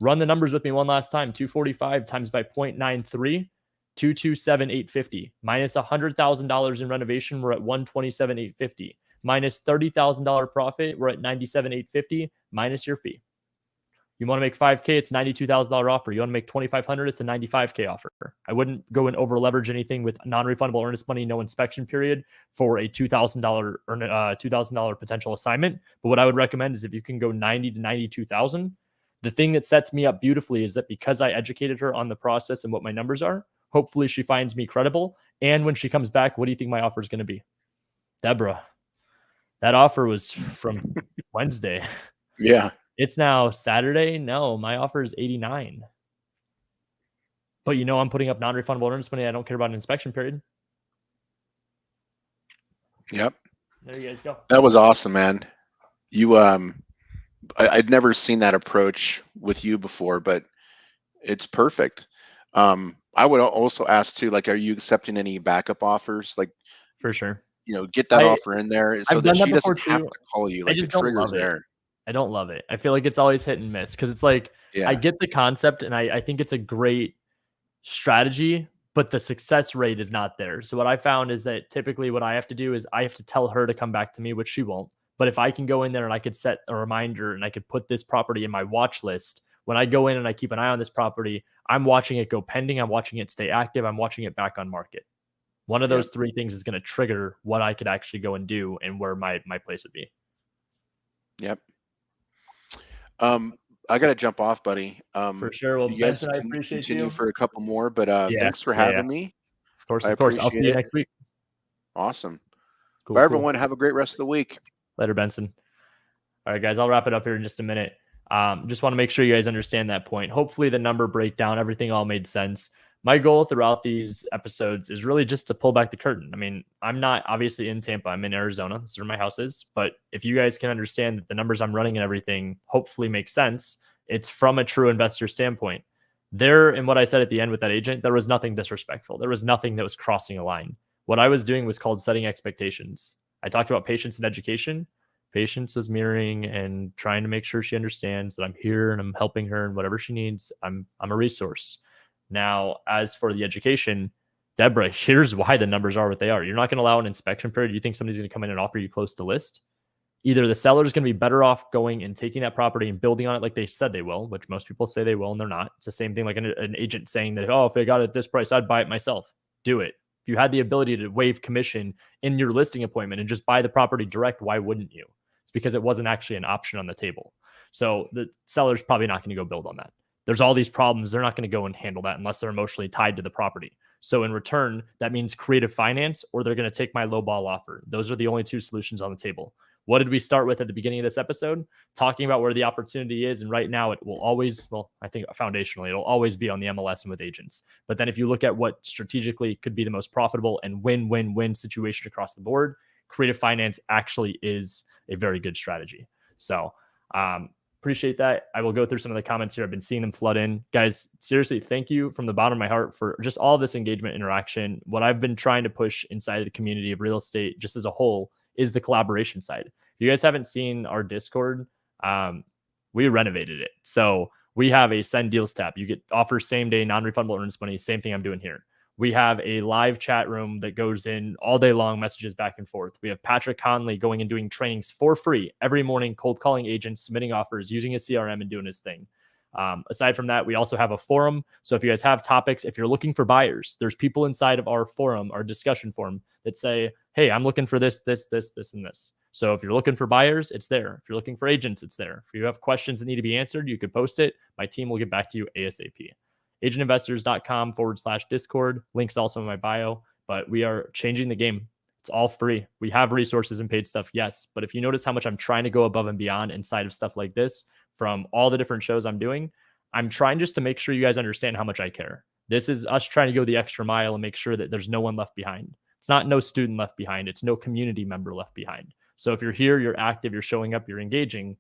Run the numbers with me one last time. 245 times by 0.93. 227,850 minus $100,000 in renovation. We're at 127,850 minus $30,000 profit. We're at 97,850 minus your fee. You want to make $5K, it's $92,000 offer. You want to make $2,500, it's a $95K offer. I wouldn't go and over leverage anything with non-refundable earnest money, no inspection period for a $2,000 potential assignment. But what I would recommend is if you can go 90 to 92,000, the thing that sets me up beautifully is that because I educated her on the process and what my numbers are, hopefully she finds me credible. And when she comes back, what do you think my offer is going to be? Deborah, that offer was from Wednesday. Yeah. It's now Saturday. No, my offer is 89. But I'm putting up non-refundable earnest money. I don't care about an inspection period. Yep. There you guys go. That was awesome, man. You I'd never seen that approach with you before, but it's perfect. I would also ask too, like, are you accepting any backup offers? Like, For sure. Get that offer in there so I've that done that she before doesn't have too. to call you. I Like, the just don't trigger's love it. there. I don't love it. I feel like it's always hit and miss because it's like I Yeah. get the concept and I think it's a great strategy, but the success rate is not there. So what I found is that typically what I have to do is I have to tell her to come back to me, which she won't. But if I can go in there and I could set a reminder and I could put this property in my watch list, when I go in and I keep an eye on this property, I'm watching it go pending. I'm watching it stay active. I'm watching it back on market. One of those three things is going to trigger what I could actually go and do and where my place would be. Yep. I gotta jump off, buddy. For sure. Well, You guys Benson, I can appreciate continue you. for a couple more, but thanks for Yeah. having me. Of course. I Of course. I'll see appreciate you it. next week. Awesome. Cool. Bye, everyone. Have a great rest of the week. Later, Benson. All right, guys, I'll wrap it up here in just a minute. Just want to make sure you guys understand that point. Hopefully the number breakdown, everything all made sense. My goal throughout these episodes is really just to pull back the curtain. I mean, I'm not obviously in Tampa. I'm in Arizona. This is where my house is. But if you guys can understand that the numbers I'm running and everything hopefully make sense, it's from a true investor standpoint. There, and what I said at the end with that agent, there was nothing disrespectful. There was nothing that was crossing a line. What I was doing was called setting expectations. I talked about patience and education. Patience was mirroring and trying to make sure she understands that I'm here and I'm helping her and whatever she needs, I'm a resource. Now, as for the education, Deborah, here's why the numbers are what they are. You're not going to allow an inspection period. You think somebody's going to come in and offer you close to list? Either the seller is going to be better off going and taking that property and building on it like they said they will, which most people say they will and they're not. It's the same thing like an agent saying that, oh, if I got it at this price, I'd buy it myself. Do it. If you had the ability to waive commission in your listing appointment and just buy the property direct, why wouldn't you? It's because it wasn't actually an option on the table. So the seller's probably not going to go build on that. There's all these problems. They're not going to go and handle that unless they're emotionally tied to the property. So in return, that means creative finance or they're going to take my low ball offer. Those are the only two solutions on the table. What did we start with at the beginning of this episode? Talking about where the opportunity is. And right now it will always, well, I think foundationally, it'll always be on the MLS and with agents. But then if you look at what strategically could be the most profitable and win-win-win situation across the board, creative finance actually is a very good strategy. So appreciate that. I will go through some of the comments here. I've been seeing them flood in. Guys, seriously, thank you from the bottom of my heart for just all this engagement interaction. What I've been trying to push inside of the community of real estate just as a whole is the collaboration side. If you guys haven't seen our Discord, we renovated it. So we have a send deals tab. You get offers same day, non-refundable earnest money. Same thing I'm doing here. We have a live chat room that goes in all day long, messages back and forth. We have Patrick Conley going and doing trainings for free every morning, cold calling agents, submitting offers, using a CRM and doing his thing. Aside from that, we also have a forum. So if you guys have topics, if you're looking for buyers, there's people inside of our forum, our discussion forum that say, hey, I'm looking for this, and this. So if you're looking for buyers, it's there. If you're looking for agents, it's there. If you have questions that need to be answered, you could post it. My team will get back to you ASAP. agentinvestors.com/Discord. Links also in my bio, but we are changing the game. It's all free. We have resources and paid stuff, yes. But if you notice how much I'm trying to go above and beyond inside of stuff like this, from all the different shows I'm doing, I'm trying just to make sure you guys understand how much I care. This is us trying to go the extra mile and make sure that there's no one left behind. It's not no student left behind. It's no community member left behind. So if you're here, you're active, you're showing up, you're engaging,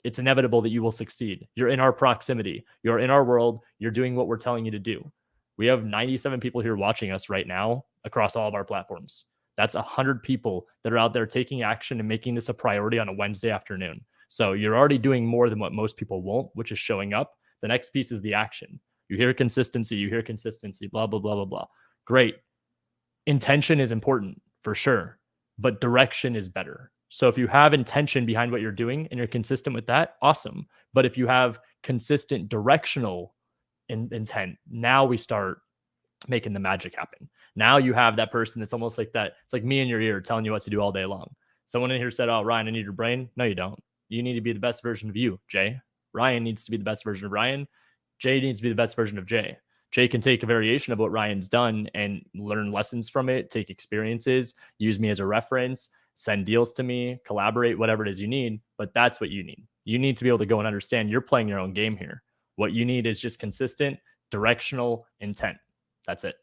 it's inevitable that you will succeed. You're in our proximity. You're in our world. You're doing what we're telling you to do. We have 97 people here watching us right now across all of our platforms. That's 100 people that are out there taking action and making this a priority on a Wednesday afternoon. So you're already doing more than what most people won't, which is showing up. The next piece is the action. You hear consistency, blah, blah, blah, blah, blah. Great. Intention is important for sure, but direction is better. So if you have intention behind what you're doing and you're consistent with that, awesome. But if you have consistent directional intent, now we start making the magic happen. Now you have that person that's almost like that. It's like me in your ear telling you what to do all day long. Someone in here said, oh, Ryan, I need your brain. No, you don't. You need to be the best version of you, Jay. Ryan needs to be the best version of Ryan. Jay needs to be the best version of Jay. Jay can take a variation of what Ryan's done and learn lessons from it, take experiences, use me as a reference, send deals to me, collaborate, whatever it is you need. But that's what you need. You need to be able to go and understand you're playing your own game here. What you need is just consistent, directional intent. That's it.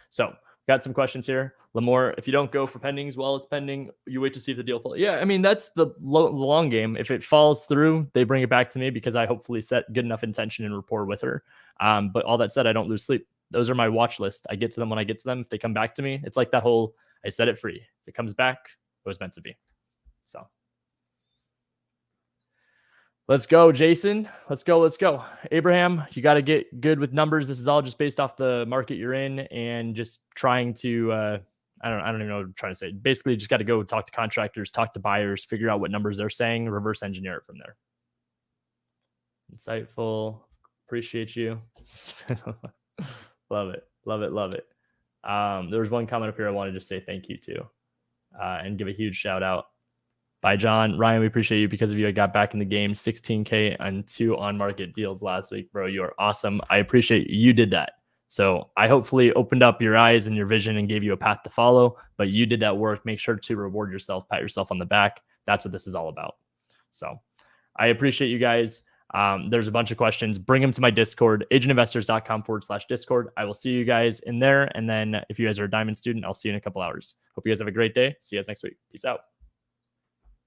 So got some questions here. Lamore, if you don't go for pendings while it's pending, you wait to see if the deal falls. Yeah, I mean, that's the long game. If it falls through, they bring it back to me because I hopefully set good enough intention and rapport with her. But all that said, I don't lose sleep. Those are my watch list. I get to them when I get to them. If they come back to me, it's like that whole, I set it free. If it comes back, it was meant to be. So let's go, Jason. Let's go. Abraham, you got to get good with numbers. This is all just based off the market you're in and just trying to, I don't even know what I'm trying to say. Basically, just got to go talk to contractors, talk to buyers, figure out what numbers they're saying, reverse engineer it from there. Insightful. Appreciate you. Love it. There was one comment up here I wanted to say thank you to and give a huge shout out. Bye, John. Ryan, we appreciate you. Because of you, I got back in the game. 16K on 2 on-market deals last week, bro. You are awesome. I appreciate you did that. So I hopefully opened up your eyes and your vision and gave you a path to follow, but you did that work. Make sure to reward yourself, pat yourself on the back. That's what this is all about. So I appreciate you guys. There's a bunch of questions. Bring them to my Discord, agentinvestors.com/Discord. I will see you guys in there. And then if you guys are a Diamond student, I'll see you in a couple hours. Hope you guys have a great day. See you guys next week. Peace out.